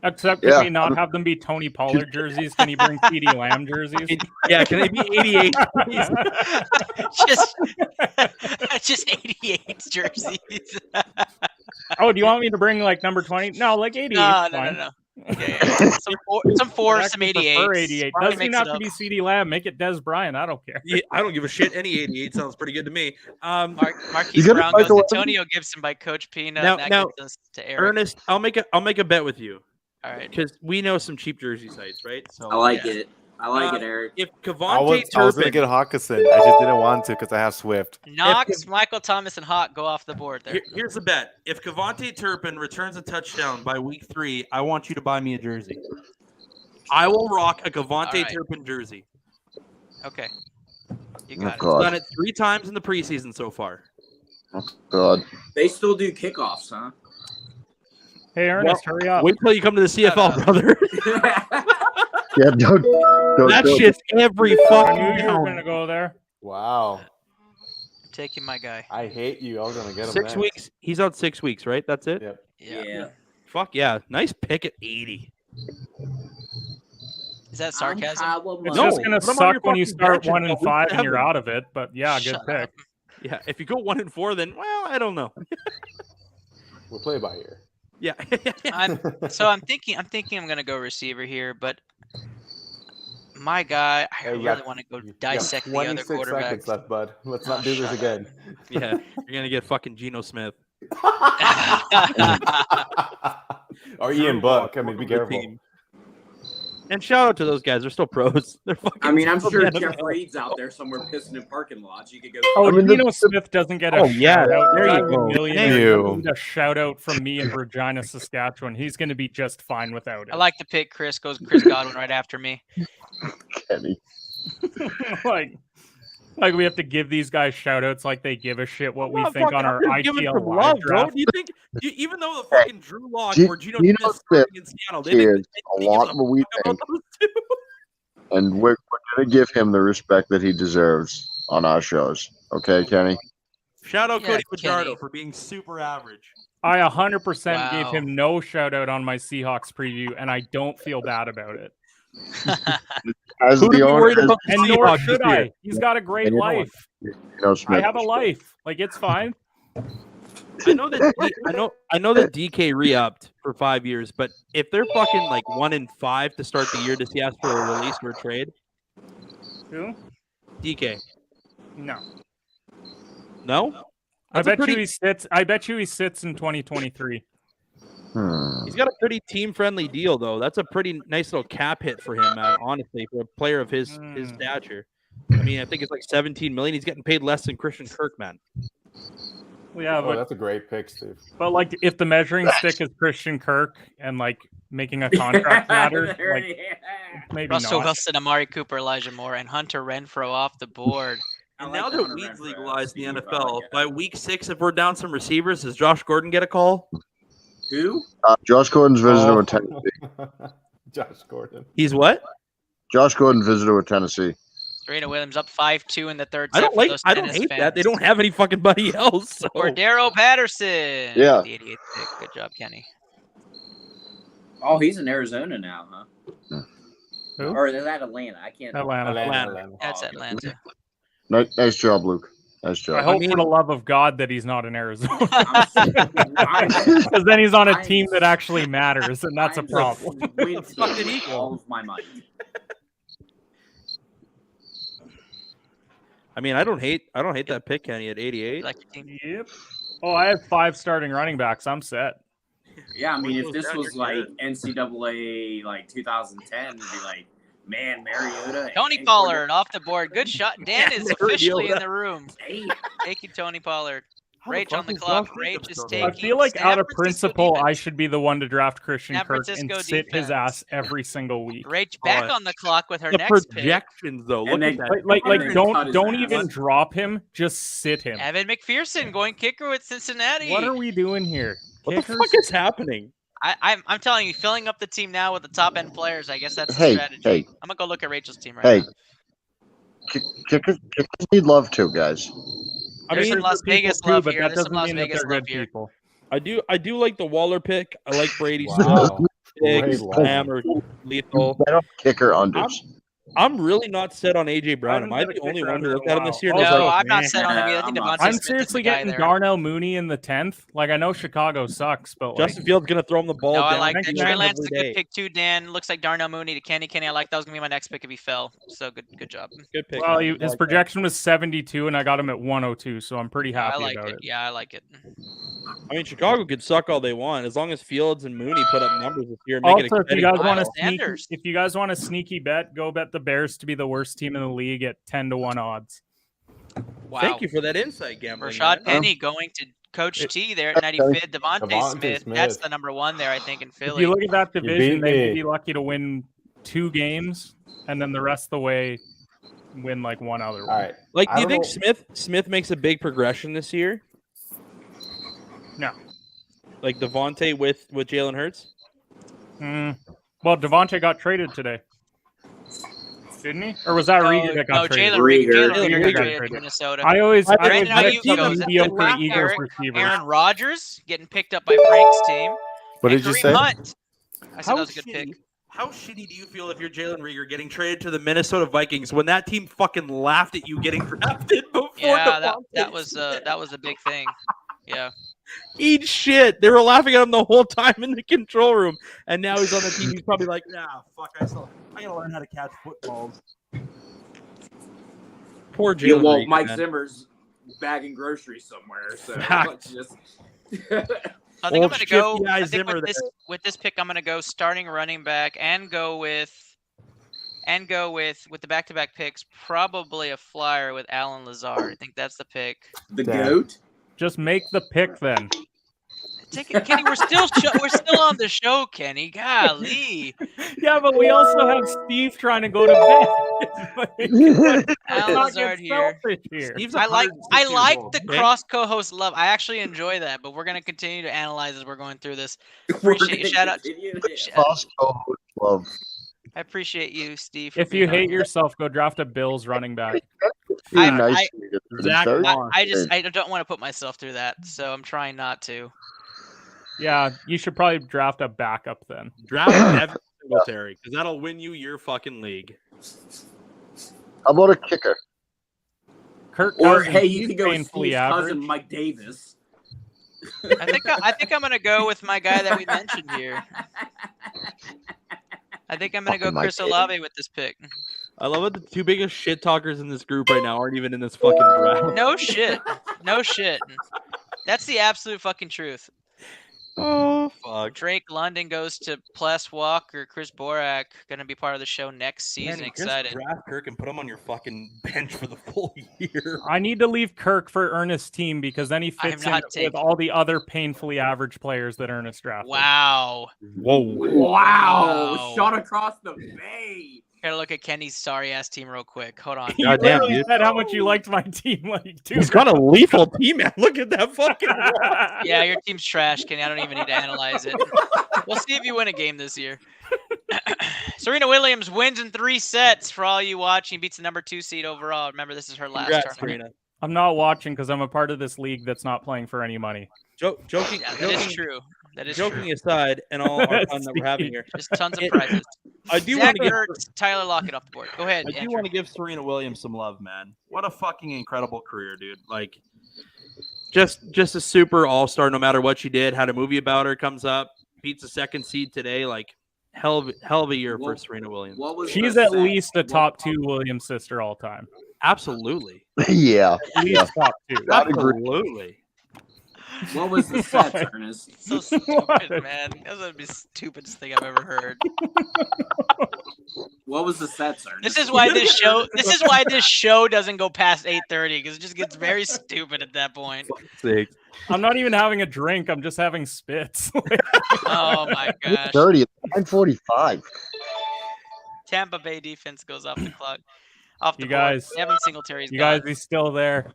Except Yeah. can we not have them be Tony Pollard jerseys? Can he bring CeeDee Lamb jerseys? Yeah, can they be 88? just 88 jerseys. Oh, do you want me to bring like number 20? No, like 88. No. Yeah. Some four, some 88. 88. Doesn't even have to be CeeDee Lamb. Make it Des Bryant. I don't care. Yeah, I don't give a shit. Any 88 sounds pretty good to me. Marquise gonna Brown like goes to a- Antonio Gibson by Coach Peanut. Now- and that now, gets us to Eric. Ernest, I'll make a bet with you All right. because we know some cheap jersey sites, right? So I like Yeah. it. I like it, Eric. if I Cavante was going to Turpin, get Hawkinson. I just didn't want to because I have Swift. Knox, Michael Thomas, and Hawk go off the board there. here's the bet: if Cavante Turpin returns a touchdown by week 3, I want you to buy me a jersey. I will rock a Cavante All right. Turpin jersey. Okay. You Oh, got it. God. Done it 3 times in the preseason so far. God. They still do kickoffs, huh? Hey, Ernest, hurry up. Wait till you come to the CFL, brother. Yeah, don't That don't- shit's every I fucking knew you were down. going to go there. Wow. Taking my guy. I hate you. I was gonna get him 6 next. weeks. He's out 6 weeks, right? That's it. Yep. Yeah. Fuck yeah. Nice pick at 80. Is that sarcasm? It's No, just going to put him on your suck when you fucking start bench in 1 and week 5 and you're 7. out of it. But yeah, good Shut pick. up. Yeah. If you go 1 and 4, then I don't know. We'll play by ear. Yeah. I'm thinking I'm gonna go receiver here, but my guy, I Hey, you really got- want to go you got dissect the other 26 quarterback. seconds left, bud. Let's Oh, not do this shut again. Yeah. You're gonna get fucking Geno Smith. Or Ian Buck. I mean, be Welcome to the careful. team. And shout out to those guys. They're still pros. They're fucking. I mean, I'm still sure in the Jeff NFL. Reed's out there somewhere pissing in parking lots. You could go. Oh, I mean, Geno Smith doesn't get a Oh, yeah, shout out. there The you guy's a go. millionaire. Thank He you. doesn't need a shout out from me in Regina, Saskatchewan. He's going to be just fine without it. I like the pick. Chris Godwin right after me. Kenny. like we have to give these guys shout outs like they give a shit what we Well, think fuck, on I'm our just giving ITL some live love, bro. draft. Do you think, even though the fucking Drew Lock Geno or Geno Smith Smith starting in Seattle, they think cares they a lot give what we fuck about think. those two? And we're going to give him the respect that he deserves on our shows. Okay, Kenny? Shout out Yeah, Cody Fajardo Kenny. for being super average. I 100% gave Wow. him no shout out on my Seahawks preview, and I don't feel bad about it. As Who to the be owner, worried about the And nor Seahawks should this year? I. He's got a great And you know what? life. Geno Smith. I have a life. Like, it's fine. I know that I know that DK re-upped for 5 years, but if they're fucking like 1 and 5 to start the year, does he ask for a release or a trade? Who? DK, No. no. I That's a bet pretty- you he sits. I bet you he sits in 2023. He's got a pretty team-friendly deal, though. That's a pretty nice little cap hit for him, man. Honestly, for a player of his stature. I mean, I think it's like 17 million. He's getting paid less than Christian Kirk, man. Well, yeah, Oh, that's a great pick, Steve. but like, if the measuring stick is Christian Kirk and like making a contract matter, like maybe Russell not. Wilson, Amari Cooper, Elijah Moore, and Hunter Renfro off the board. I And like now the that Hunter weed's Renfro legalized in the Steve. I like NFL, it. by week 6, if we're down some receivers, does Josh Gordon get a call? Who? Josh Gordon's visited Oh. with Tennessee. Josh Gordon. He's what? Josh Gordon visited with Tennessee. Serena Williams up 5-2 in the third I set don't for like. those I don't tennis hate fans. that. They don't have any fucking buddy else. So. Cordero Patterson. Yeah. The 88th pick. Good job, Kenny. Oh, he's in Arizona now, huh? Who? Or is that Atlanta? I can't. Atlanta. Atlanta. That's Oh, okay. Atlanta. Nice job, Luke. Nice I job. hope for the love of God that he's not in Arizona, I'm because then he's on a I'm- team that actually matters, and that's a I'm problem. squinting Fucking with eagle. all of my might. I mean, I don't hate that pick, Kenny, at 88. You like your team? Yep. Oh, I have 5 starting running backs. I'm set. Yeah, I mean, if Goes this down, was you're like good. NCAA like 2010, it'd be like, man, Mariota. Tony and Pollard off the board. Good shot. Dan Yeah, is Mariota. officially in the room. Hey, Thank you, Tony Pollard. How the Rach fuck on the is clock. Josh Rach Jacobs is still taking. there? I feel like San out of Francisco principle, I defense. should be the one to draft Christian San Kirk Francisco and sit his defense. ass every single week. Rach back Oh, on the clock with her The next pick. projections, though. Look And at then- that. Like Hunter cut don't his don't ass. even drop him. Just sit him. Evan McPherson going kicker with Cincinnati. What are we doing here? What the Kickers? fuck is happening? I'm telling you, filling up the team now with the top end players. I guess that's the Hey, strategy. hey, I'm gonna go look at Rachel's team right hey. now. Kickers need love too, guys. I There's mean, some Las for people Vegas too, love but here. that There's some doesn't Las mean that Vegas they're love good here. people. I do like the Waller pick. I like Brady Wow. still. Great Diggs, line. Lamb, or lethal. Bet on kicker unders. I'm really not set on AJ Brown. Am I haven't the been a only kicker one who under looked a at him while. this year? Oh, and was No, like, I'm not "Meh." set on him. I think I'm Devontae not. I'm Smith is the seriously guy getting there. Darnell Mooney in the 10th. Like, I know Chicago sucks, but like, Justin Fields gonna throw him the ball. No, I down like next that. the man Trey field Lance is a every good day. pick too. Dan looks like Darnell Mooney to Kenny. Kenny, I like that was gonna be my next pick if he fell. So good job. Good pick. well, man. I his like that. projection was 72, and I got him at 102, so I'm pretty I happy like about it. it. Yeah, I like it. I mean, Chicago could suck all they want as long as Fields and Mooney put up numbers this year and make it Also, if you exciting. guys football. want a Miles sneaky, Sanders. if you guys want a sneaky bet, go bet the Bears to be the worst team in the league at 10-1 odds. Wow. Thank you for that insight, gambling. Rashad man. Penny going to Coach T there at 95th. Devontae Devontae Smith. That's Smith. the number one there, I think, in If Philly. you look at that division, beat they may me. be lucky to win 2 games, and then the rest of the way win like one other one. All right. Like, I do you don't think Smith makes a big progression this year? No. Like Devontae with Jalen Hurts? Well, Devontae got traded today. Didn't he? Or was that Rieger that got traded? Jalen Rieger Jalen got Rieger. traded to Minnesota. I always Brandon, how mix you up feel? mediocre Eagles Eric, receivers. Aaron Rodgers getting picked up by Frank's team. What and did you Kareem say? Hunt. I said that was a good pick. How shitty do you feel if you're Jalen Rieger getting traded to the Minnesota Vikings when that team fucking laughed at you getting drafted before Yeah, Devontae? that was a big thing. Yeah. Eat shit. They were laughing at him the whole time in the control room, and now he's on the team. He's probably like, "Nah, fuck, I gotta learn how to catch footballs." Poor Yeah, Jalen. well, Rieger, Mike man. Zimmer's bagging groceries somewhere, so let's just. I think I'm Old going to go. shifty eye I think Zimmer with this pick, I'm going to go starting running back and go with the back-to-back picks. Probably a flyer with Alan Lazard. I think that's the pick. The goat. Just make the pick then. Kenny, we're still on the show, Kenny. Golly. Yeah, but we also have Steve trying to go to bed. Alan Lazard here. Steve's I like 106 years old, the okay? cross co-host love. I actually enjoy that, but we're gonna continue to analyze as we're going through this. Appreciate you. Shout out. Costco love. I appreciate you, Steve. for If you being on hate here. yourself, go draft a Bills running back. Being nice to you, but Zach it's very- Long. I don't want to put myself through that, so I'm trying not to. Yeah, you should probably draft a backup then. Draft Devin Singletary because that'll win you your fucking league. How about a kicker? Kirk Or Cousins, hey, you he's could go with painfully Steve's average. cousin, Mike Davis. I think I'm gonna go with my guy that we mentioned here. I think I'm gonna go Fucking Mike Chris Olave with this pick. I love it. The two biggest shit talkers in this group right now aren't even in this fucking draft. No shit. No shit. That's the absolute fucking truth. Oh fuck! Drake London goes to Ples Walker. Chris Borak gonna be part of the show next season. Man, Excited. Just draft Kirk and put him on your fucking bench for the full year. I need to leave Kirk for Ernest's team because then he fits in not with taking- all the other painfully average players that Ernest drafted. Wow. Whoa! Wow. Shot across the bay. Gotta look at Kenny's sorry ass team real quick. Hold on. You Goddamn, literally dude. said how much you liked my team like 2 He's got a lethal team, man. Look at that fucking. Yeah, your team's trash, Kenny. I don't even need to analyze it. We'll see if you win a game this year. Serena Williams wins in 3 sets for all you watching. Beats the number 2 seed overall. Remember, this is her last Congrats, tournament. Serena. I'm not watching because I'm a part of this league that's not playing for any money. Joking. Yeah, that is true. That is Joking true. aside, and all our fun that we're having here, Just tons of prizes. I do Zach want to give. Ertz, Tyler Lockett off the board. Go ahead. I do Andrew. want to give Serena Williams some love, man. What a fucking incredible career, dude. Like, Just a super all-star no matter what she did. Had a movie about her comes up, beats a 2nd seed today. Like hell of a year for Serena Williams. What was She's the at set? least a What- top 2 Williams sister all time. Absolutely. Yeah. At least top 2. I'd agree. Absolutely. What was the sets, Ernest? So stupid, man. That's the stupidest thing I've ever heard. What was the sets, Ernest? This is why this show doesn't go past 8:30 because it just gets very stupid at that point. I'm not even having a drink. I'm just having spits. Oh my gosh. 30 at 9:45. Tampa Bay defense goes off the clock. Off the You board. guys- Devin Singletary's You guys, gone. he's still there.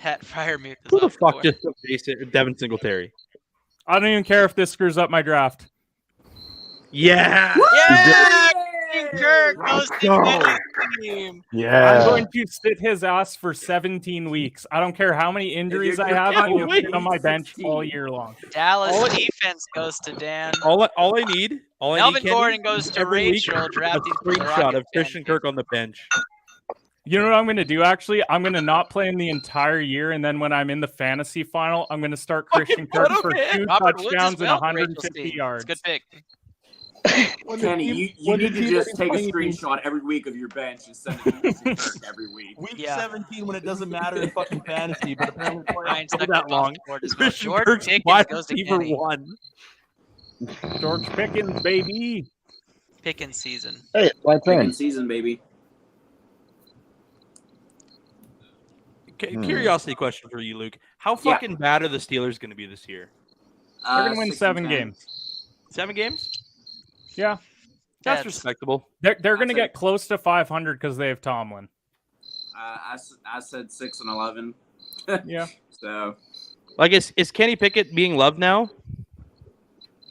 Pat Fryermuth is Who the off fuck board. just faced it? Devin Singletary? I don't even care if this screws up my draft. Yeah. Yeah! King Kirk goes to Kenny's team. I'm going to sit his ass for 17 weeks. I don't care how many injuries I have. He will sit on my bench all year long. Dallas defense goes to Dan. All I need, Melvin Kenny, Gordon goes to every week, Rachel, a drafting for the screenshot of Rockets Christian fan. Kirk on the bench. You know what I'm going to do, actually? I'm going to not play him the entire year, and then when I'm in the fantasy final, I'm going to start Christian Kirk for 2 Robert Woods as touchdowns and well, for Rachel's 150 team. yards. It's a good pick. Kenny, you need to just take a screenshot every week of your bench and send it to Christian Kirk every week. week Yeah. 17 when it doesn't matter in fucking fantasy, but apparently Ryan Not Stuck that off long. the board as well. Christian George Kirk's Pickens wide goes to receiver Kenny. 1. George Pickens, baby. Pickens season. Hey, it's my Second turn. season, baby. Curiosity question for you, Luke. How fucking bad are the Steelers going to be this year? They're going to win 6 7 and 10. games. 7 games? Yeah. That's That's- respectable. They're going to I'd say- get close to 500 because they have Tomlin. I said 6 and 11. Yeah. So Like, is Kenny Pickett being loved now?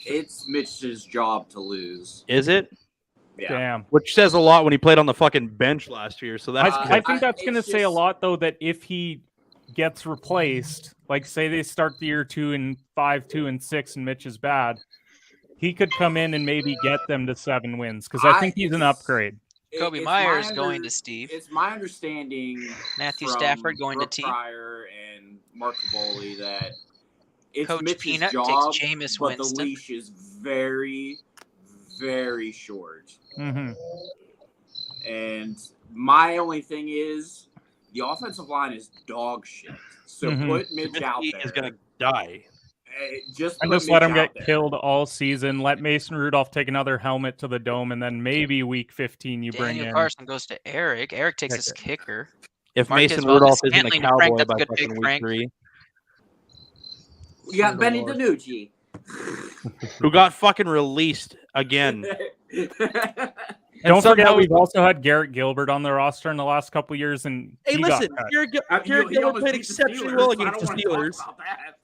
It's Mitch's job to lose. Is it? Yeah. Damn. Which says a lot when he played on the fucking bench last year. So that's I think that's it's going to say a just- lot, though, that if he gets replaced, like say they start the year 2-5, 2-6, and Mitch is bad, he could come in and maybe get them to 7 wins because I think he's an upgrade. Kobe it's Myers my going under- to Steve. It's my understanding. Matthew from Stafford going Brooke to T. Pryor and Mark Caboli that it's Coach Mitch's Peanut job, takes Jameis but Winston. the leash is very, very short. Mm-hmm. And my only thing is the offensive line is dog shit. So Mhm. put Mitch out Trubisky there. is gonna die. Just And put just let Mitch him get out there. killed all season. Let Mason Rudolph take another helmet to the dome, and then maybe week 15 you bring Daniel in. Carson goes to Eric. Eric takes his kicker. If Marquez Mason Valdez Rudolph isn't a Scantling to Frank, Cowboy that's by a good fucking pick, week Frank. 3, We got Benny Lord. DiNucci. who got fucking released again. Don't forget, somehow- we've also had Garrett Gilbert on the roster in the last couple years, and Hey, he listen, got cut. Garrett He Gilbert almost played beat the exceptionally Steelers, well so I against the don't wanna talk Steelers. about that.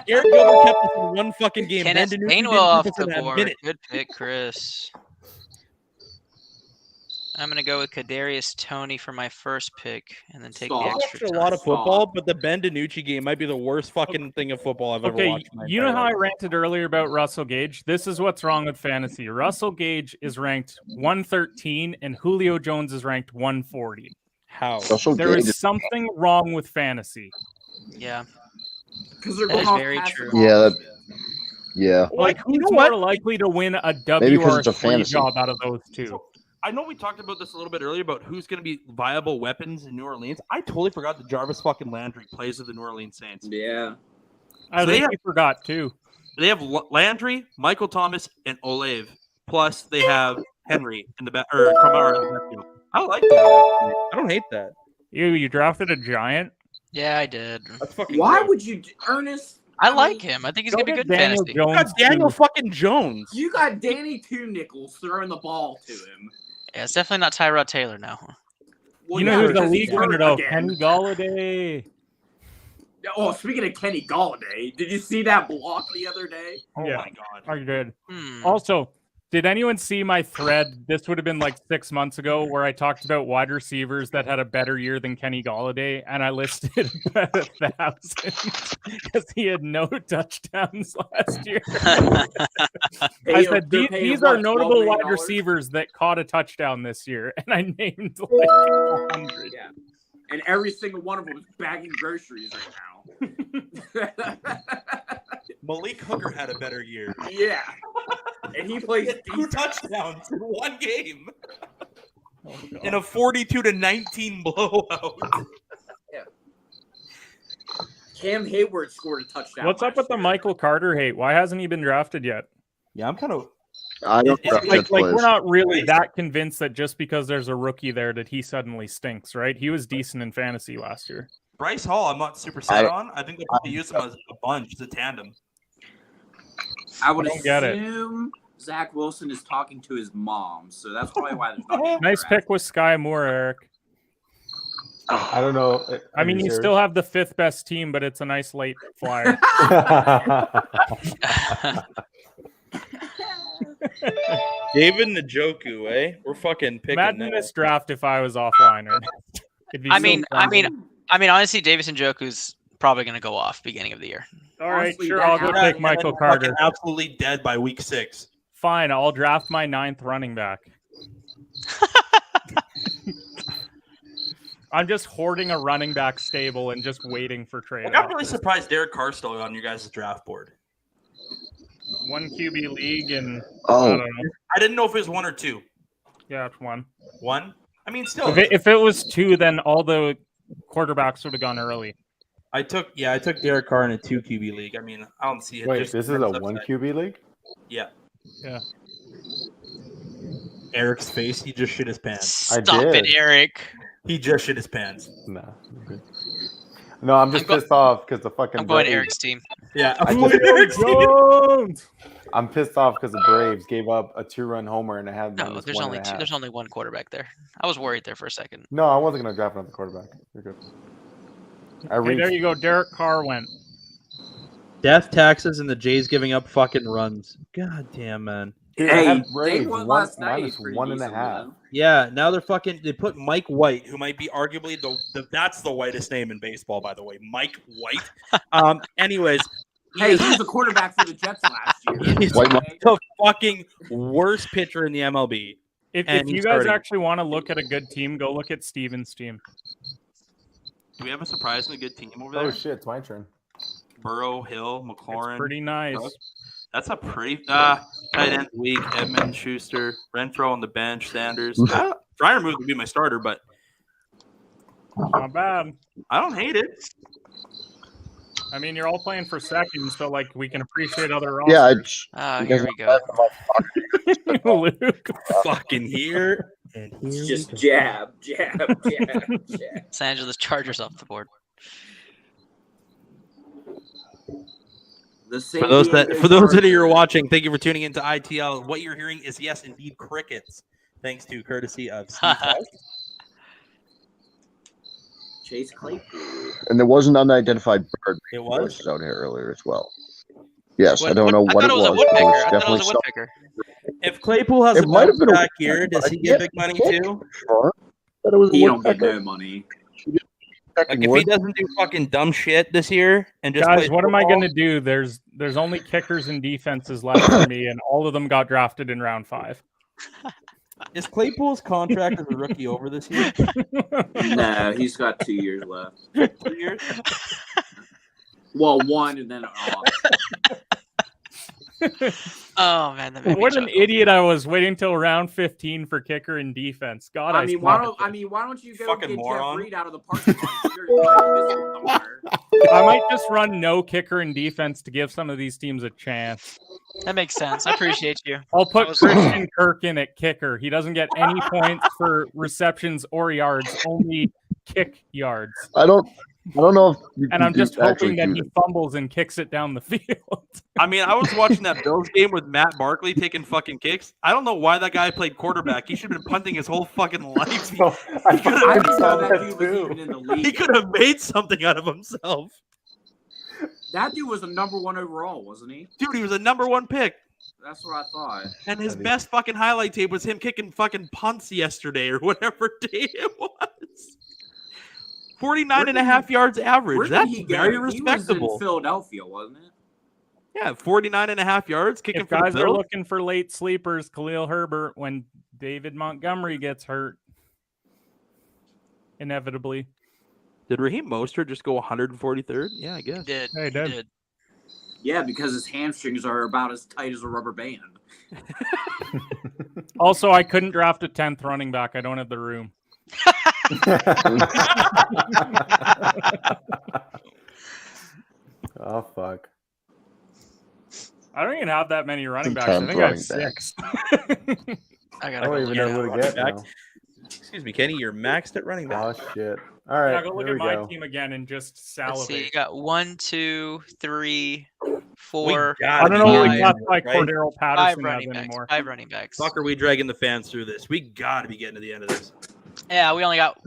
Garrett Gilbert kept us in one fucking game. Kenneth Ben DiNucci Gainwell didn't off keep us the in a board. minute. Good pick, Chris. I'm gonna go with Kadarius Toney for my first pick, and then take Stop. the I've extra watched a time. lot of football, but the Ben DiNucci game might be the worst fucking thing of football I've ever Okay, watched. in my you know entire how I life. ranted earlier about Russell Gage? This is what's wrong with fantasy. Russell Gage is ranked 113, and Julio Jones is ranked 140. How? Russell There Gage. is something wrong with fantasy. Yeah, Because they're That going is off very past true. Yeah, accomplishments. Yeah. Like, you who's know more what? likely to win a Maybe 'cause it's a WR3 fantasy. job out of those two? I know we talked about this a little bit earlier about who's going to be viable weapons in New Orleans. I totally forgot that Jarvis fucking Landry plays with the New Orleans Saints. Yeah. I So they think have- you forgot, too. They have Landry, Michael Thomas, and Olave. Plus, they have Henry in the back or Kamara in the backfield. I like that. Actually. I don't hate that. You drafted a giant? yeah, I did. That's fucking. Why good. would you, Ernest? I mean, like him. I think he's Go gonna be get good in Daniel fantasy. You got Jones, Daniel too. fucking Jones. You got Danny Two Nichols throwing the ball to him. Yeah, it's definitely not Tyrod Taylor now. Well, You know yeah, who's the because league he's hurt winner, though? again. Kenny Galladay. Oh, speaking of Kenny Galladay, did you see that block the other day? Oh Yeah. my god. I did. Hmm. Also, did anyone see my thread? This would have been like 6 months ago where I talked about wide receivers that had a better year than Kenny Galladay, and I listed about 1,000 because he had no touchdowns last year. I said these are notable wide receivers that caught a touchdown this year, and I named like 100. Yeah. And every single one of them is bagging groceries right now. Malik Hooker had a better year. Yeah. And he plays 2 touchdowns in one game Oh, in a 42-19 blowout. Cam Hayward scored a touchdown. What's up last with the year. Michael Carter hate? Why hasn't he been drafted yet? Yeah, I'm kind of. I don't It's draft Like players. we're not really that convinced that just because there's a rookie there that he suddenly stinks, right? He was decent in fantasy last year. Bryce Hall, I'm not super I set don't- on. I think they'll probably use him as a bunch, as a tandem. I would I don't get it. assume Zach Wilson is talking to his mom, so that's probably why there's not. Nice pick with Sky Moore, Eric. I don't know. I mean, you still have the 5th best team, but it's a nice late flyer. David Njoku, eh? We're fucking picking Imagine that. this draft if I was offline. It'd be I so mean, fun. honestly, Davis Njoku's probably gonna go off beginning of the year. All right, honestly, sure, that I'll go happens. take Michael Fucking Carter. absolutely dead by week 6. Fine, I'll draft my 9th running back. I'm just hoarding a running back stable and just waiting for trade. Like, I'm really surprised Derek Carr's still on your guys' draft board. 1 QB league and I Oh, don't know. I didn't know if it was 1 or 2. Yeah, it's 1. 1? I mean, still. If it was 2, then all the quarterbacks would have gone early. I took Derek Carr in a 2 QB league. I mean, I don't see it. Wait, just this is a upside. 1 QB league? Yeah. Yeah. Eric's face, he just shit his pants. Stop it, did. Eric. He just shit his pants. Nah. I'm good. No, I'm just pissed off because the fucking. I'm going Braves- Eric's team. Yeah. I Eric's team. Jones! I'm pissed off because the Braves gave up a 2-run homer and I had No, minus there's 1 only and a two. half. There's only one quarterback there. I was worried there for a second. No, I wasn't gonna draft another quarterback. You're good. I Hey, reached. there you go. Derek Carr went. Death, taxes, and the Jays giving up fucking runs. God damn, man. Dude, I Hey, have they Braves won one last night. minus Pretty 1.5. decent, Yeah, now they put Mike White, who might be arguably that's the whitest name in baseball, by the way. Mike White. Anyways. Hey, he was a quarterback for the Jets last year. He's Okay? the fucking worst pitcher in the MLB. If And you he's guys starting. actually want to look at a good team, go look at Steven's team. Do we have a surprisingly good team over there? Oh shit, it's my turn. Burrow, Hill, McLaurin. It's pretty nice. Cook. That's a pretty tight end week. Edmund, Schuster, Renfro on the bench, Sanders. Fryermuth would be my starter, but Not bad. I don't hate it. I mean, you're all playing for second, so like we can appreciate other Yeah, rosters. Here we go. Luke. Fucking here. And here It's we just go. jab. Jab. Los Angeles Chargers off the board. The For those San that Diego are Chargers. watching, thank you for tuning into ITL. What you're hearing is yes, indeed, crickets. Thanks to courtesy of Steve White. Chase Claypool. And there was an unidentified bird It was. out here earlier as well. Yes, I don't know what I thought it was a but woodpecker. was I thought it definitely was a woodpecker. If Claypool has It a might have bounce been a back here, does he get big money too? Sure. But it was a He don't get woodpecker. no money. Like if he Wood. doesn't do fucking dumb shit this year and just Guys, plays what am I football, going to do? There's only kickers and defenses left for me, and all of them got drafted in round 5. Is Claypool's contract as a rookie over this year? No, he's got 2 years left. 2 years? Well, 1 and then off. Oh man, that made me What an chuckle. idiot I was waiting till round 15 for kicker and defense. God, I mean, why suck. don't you go Fucking get moron. Jeff Reed out of the parking lot? You're like, this one somewhere. I might just run no kicker and defense to give some of these teams a chance. That makes sense. I appreciate you. I'll put I was- Christian Kirk in at kicker. He doesn't get any points for receptions or yards, only kick yards. I don't know if you And can I'm just actually hoping that do he that. fumbles and kicks it down the field. I mean, I was watching that Bills game with Matt Barkley taking fucking kicks. I don't know why that guy played quarterback. He should have been punting his whole fucking life. No, I I fucking didn't know saw that that dude was too. even in the league. He could have made something out of himself. That dude was a number 1 overall, wasn't he? Dude, he was a number 1 pick. That's what I thought. And his I think- best fucking highlight tape was him kicking fucking punts yesterday or whatever day it was. 49 and a half yards Where average. did That's he go? very He was in respectable. Philadelphia, wasn't it? Yeah, 49 and a half yards kicking If for the guys are Bills. looking for late sleepers, Khalil Herbert when David Montgomery gets hurt. Inevitably. Did Raheem Mostert just go 143rd? Yeah, I guess. He did. Hey, He Dad. did. Yeah, because his hamstrings are about as tight as a rubber band. Also, I couldn't draft a 10th running back. I don't have the room. Oh fuck. I don't even have that many running backs. I 10th think I have running back. 6. I I gotta don't go even look know at who it. to get Back. now. Excuse me, Kenny, you're maxed at running back. Oh shit. All right, Yeah, go look here at we my go. team again and just Let's see. You salivate. got 1, 2, 3, 4, I don't know what Five, classify right? Cordero 5 Patterson as running backs. anymore. 5 running backs. Fuck, are we dragging the fans through this? We got to be getting to the end of this. Yeah, we only got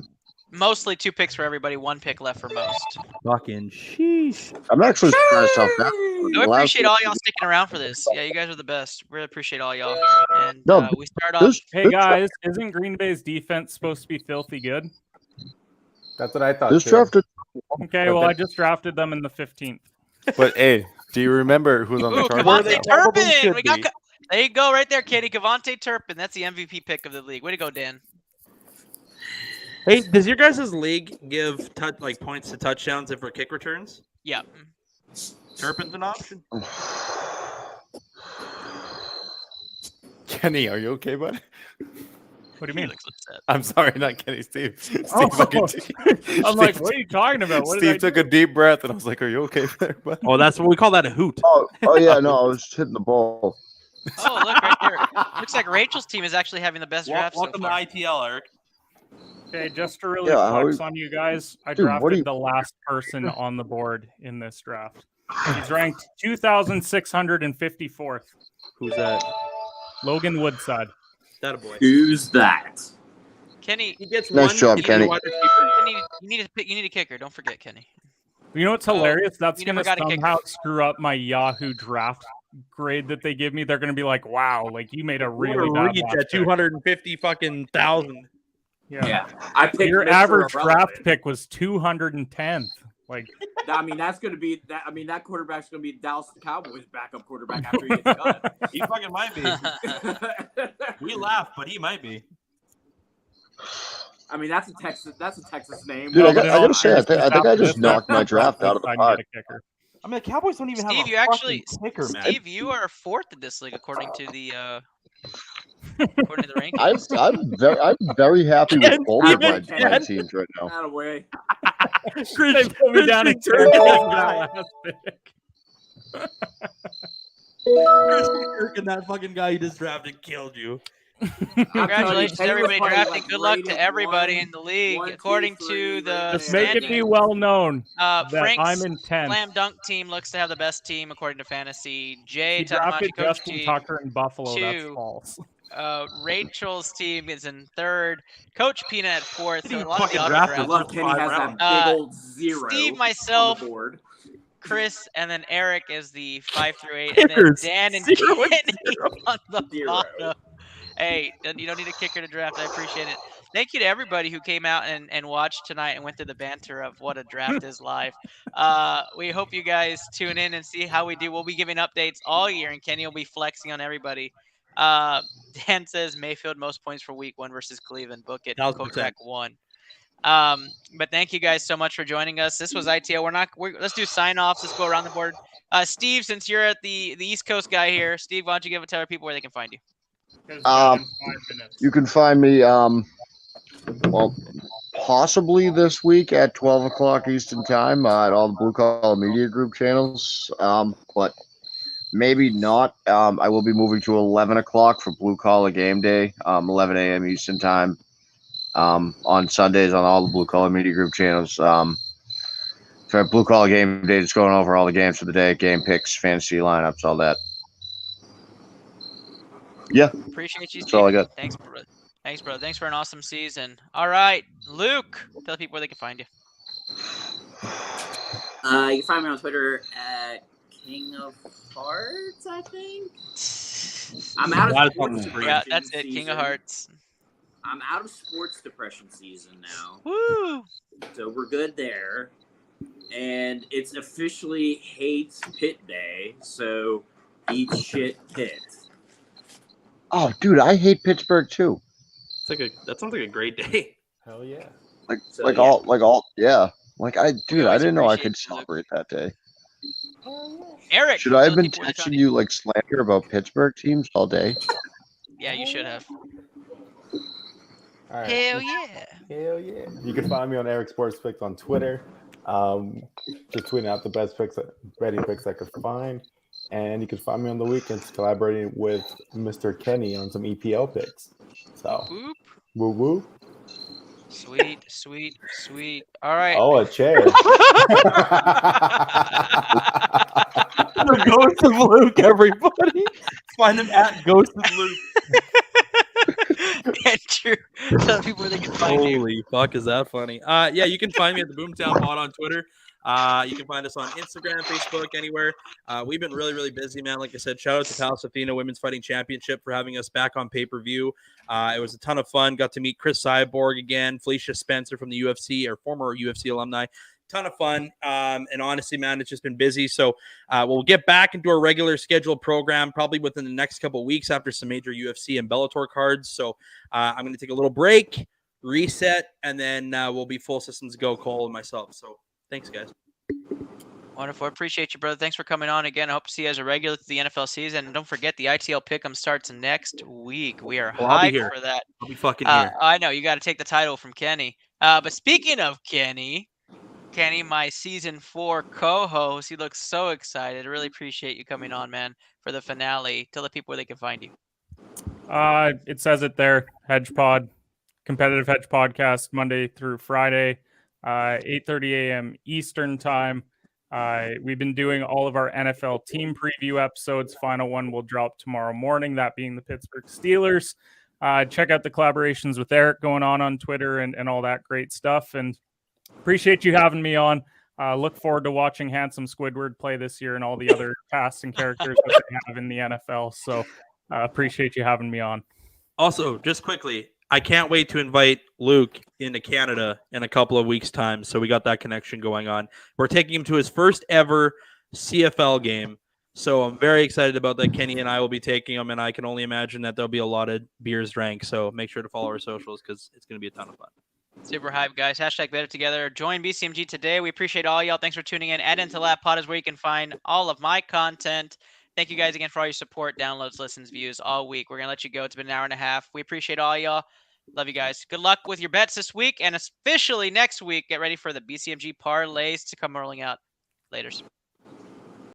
mostly 2 picks for everybody. 1 pick left for most. Fucking sheesh. I'm actually surprised how fast. We appreciate all y'all sticking around for this. Yeah, you guys are the best. Really appreciate all y'all. And No, we start off. This, Hey this guys, isn't Green Bay's defense supposed to be filthy good? That's what I thought. this too. draft is Okay, But well then- I just drafted them in the 15th. But hey, do you remember who's on the Ooh, Chargers? Kavontae now? Probably Turpin. should We got. be. There you go, right there, Katie. Kavontae Turpin. That's the MVP pick of the league. Way to go, Dan. Hey, does your guys' league give points to touchdowns and for kick returns? Yeah. Turpin's an option. Kenny, are you okay, bud? What do you He mean? looks upset. I'm sorry, not Kenny. Steve. Steve Oh. fucking- I'm like, Steve- what are you talking about? What did I Steve took a deep breath, and I was like, "Are you okay there, bud?" Oh, that's what we call that a hoot. oh yeah, no, I was hitting the ball. Oh, look right there. Looks like Rachel's team is actually having the best draft so Welcome to far. ITL, Eric. Okay, just to really Yeah, how flex we- on you guys, I Dude, what are drafted you- the last person on the board in this draft. He's ranked 2,654th. Who's that? Logan Woodside. That a boy. Who's that? Kenny, He gets Nice one. job, he Kenny. gets wide receiver. you need a kicker. Don't forget, Kenny. You know what's hilarious? That's you going never to got a kicker. somehow screw up my Yahoo draft grade that they give me. They're going to be like, wow, like you made a really bad reach last at pick. 250 fucking thousand. Yeah. I picked Your Mr. average Irrelevant. draft pick was 210th. Like, I mean, that's going to be that. I mean, that quarterback's going to be Dallas Cowboys' backup quarterback after he gets cut. He fucking might be. We laugh, but he might be. I mean, that's a Texas name. Dude, No, I but in all gotta say, I seriousness, think I after just this knocked my episode, draft out of the I need park. a kicker. I mean, the Cowboys don't even Steve, have a you actually, kicker, man. Steve, you are fourth in this league according to the according to the rankings. I'm very happy with both of my Steven. teams right now. Out of way. They put me down in Christian third Kirk with that guy. last pick. Christian Kirk and that fucking guy you just drafted killed you. Congratulations to Kenny was everybody probably, drafting. like, Good luck rated to everybody one- in the league. 1, 2, According 3, to the Just make it be standings, well known that Frank's I'm in 10th. slam dunk team looks to have the best team according to fantasy. Jay He Tanamachi drafted coach Justin team. Tucker in Buffalo. That's 2. false. Rachel's team is in third. Coach Peanut at fourth. So a lot of fucking the drafted. I auto love drafts. Kenny has that Uh, big old 0 Steve, on myself, the board. Chris, and then Eric is the 5 through 8, and then Kickers, Dan and 0 and Kenny 0. on the 0. bottom. Hey, you don't need a kicker to draft. I appreciate it. Thank you to everybody who came out and watched tonight and went through the banter of what a draft is live. We hope you guys tune in and see how we do. We'll be giving updates all year, and Kenny will be flexing on everybody. Dan says Mayfield most points for week 1 versus Cleveland. Book it. 1000%. Kotrack 1. But thank you guys so much for joining us. This was ITL. Let's do sign-offs. Let's go around the board. Steve, since you're at the East Coast guy here, Steve, why don't you tell people where they can find you? You can find me, well, possibly this week at 12 o'clock Eastern Time at all the Blue Collar Media Group channels, but maybe not. I will be moving to 11 o'clock for Blue Collar Game Day, 11 a.m. Eastern Time, on Sundays on all the Blue Collar Media Group channels. For Blue Collar Game Day, just going over all the games for the day, game picks, fantasy lineups, all that. Yeah. Appreciate you, Steve. That's all I got. Thanks, bro. Thanks, bro. Thanks for an awesome season. All right, Luke, tell people where they can find you. You can find me on Twitter at King of Hearts, I think. I'm out of sports depression. Yeah, that's it. season. King of Hearts. I'm out of sports depression season now. Woo! So we're good there. And it's officially Hates Pit Day, so eat shit Pitt. Oh, dude, I hate Pittsburgh too. That sounds like a great day. Hell yeah. Yeah. Like I always didn't know I appreciate could you, Luke. celebrate that day. Eric, Should I have tell been people where they can texting find you like slander about Pittsburgh teams all day? Yeah, you should have. All right. Hell yeah. Hell yeah. You can find me on Eric Sports Picks on Twitter. Just tweeting out the best betting picks I could find. And you can find me on the weekends collaborating with Mr. Kenny on some EPL picks. So, Whoop. woo woo. Sweet, sweet, sweet. All right. Oh, a chair. The Ghost of Luke, everybody. Find him at Ghost of Luke. Andrew, tell people where they can find you. Holy fuck, is that funny? Yeah, you can find me at the Boomtown Pod on Twitter. You can find us on Instagram, Facebook, anywhere. We've been really, really busy, man. Like I said, shout out to Palace Athena Women's Fighting Championship for having us back on pay-per-view. It was a ton of fun. Got to meet Chris Cyborg again, Felicia Spencer from the UFC, or former UFC alumni. Ton of fun. And honestly, man, it's just been busy. So we'll get back into our regular scheduled program probably within the next couple of weeks after some major UFC and Bellator cards. So I'm going to take a little break, reset, and then we'll be full systems go, Cole and myself. So thanks, guys. Wonderful. Appreciate you, brother. Thanks for coming on again. I hope to see you as a regular to the NFL season. And don't forget, the ITL Pick'em starts next week. We are I'll be hyped here. for that. I'll be fucking here. I know you got to take the title from Kenny. But speaking of Kenny, my season 4 co-host, he looks so excited. I really appreciate you coming on, man, for the finale. Tell the people where they can find you. It says it there. Hedge Pod, competitive hedge podcast, Monday through Friday, 8:30 a.m. Eastern time. We've been doing all of our NFL team preview episodes. Final one will drop tomorrow morning, that being the Pittsburgh Steelers. Check out the collaborations with Eric going on Twitter and all that great stuff. And appreciate you having me on. Look forward to watching Handsome Squidward play this year and all the other casts and characters that they have in the NFL. So appreciate you having me on. Also, just quickly, I can't wait to invite Luke into Canada in a couple of weeks' time. So we got that connection going on. We're taking him to his first ever CFL game. So I'm very excited about that. Kenny and I will be taking him, and I can only imagine that there'll be a lot of beers drank. So make sure to follow our socials because it's going to be a ton of fun. Super hype, guys. Hashtag Better Together. Join BCMG today. We appreciate all y'all. Thanks for tuning in. Add into Lap Pod is where you can find all of my content. Thank you guys again for all your support, downloads, listens, views all week. We're going to let you go. It's been an hour and a half. We appreciate all y'all. Love you guys. Good luck with your bets this week. And officially next week, get ready for the BCMG parlays to come rolling out. Laters.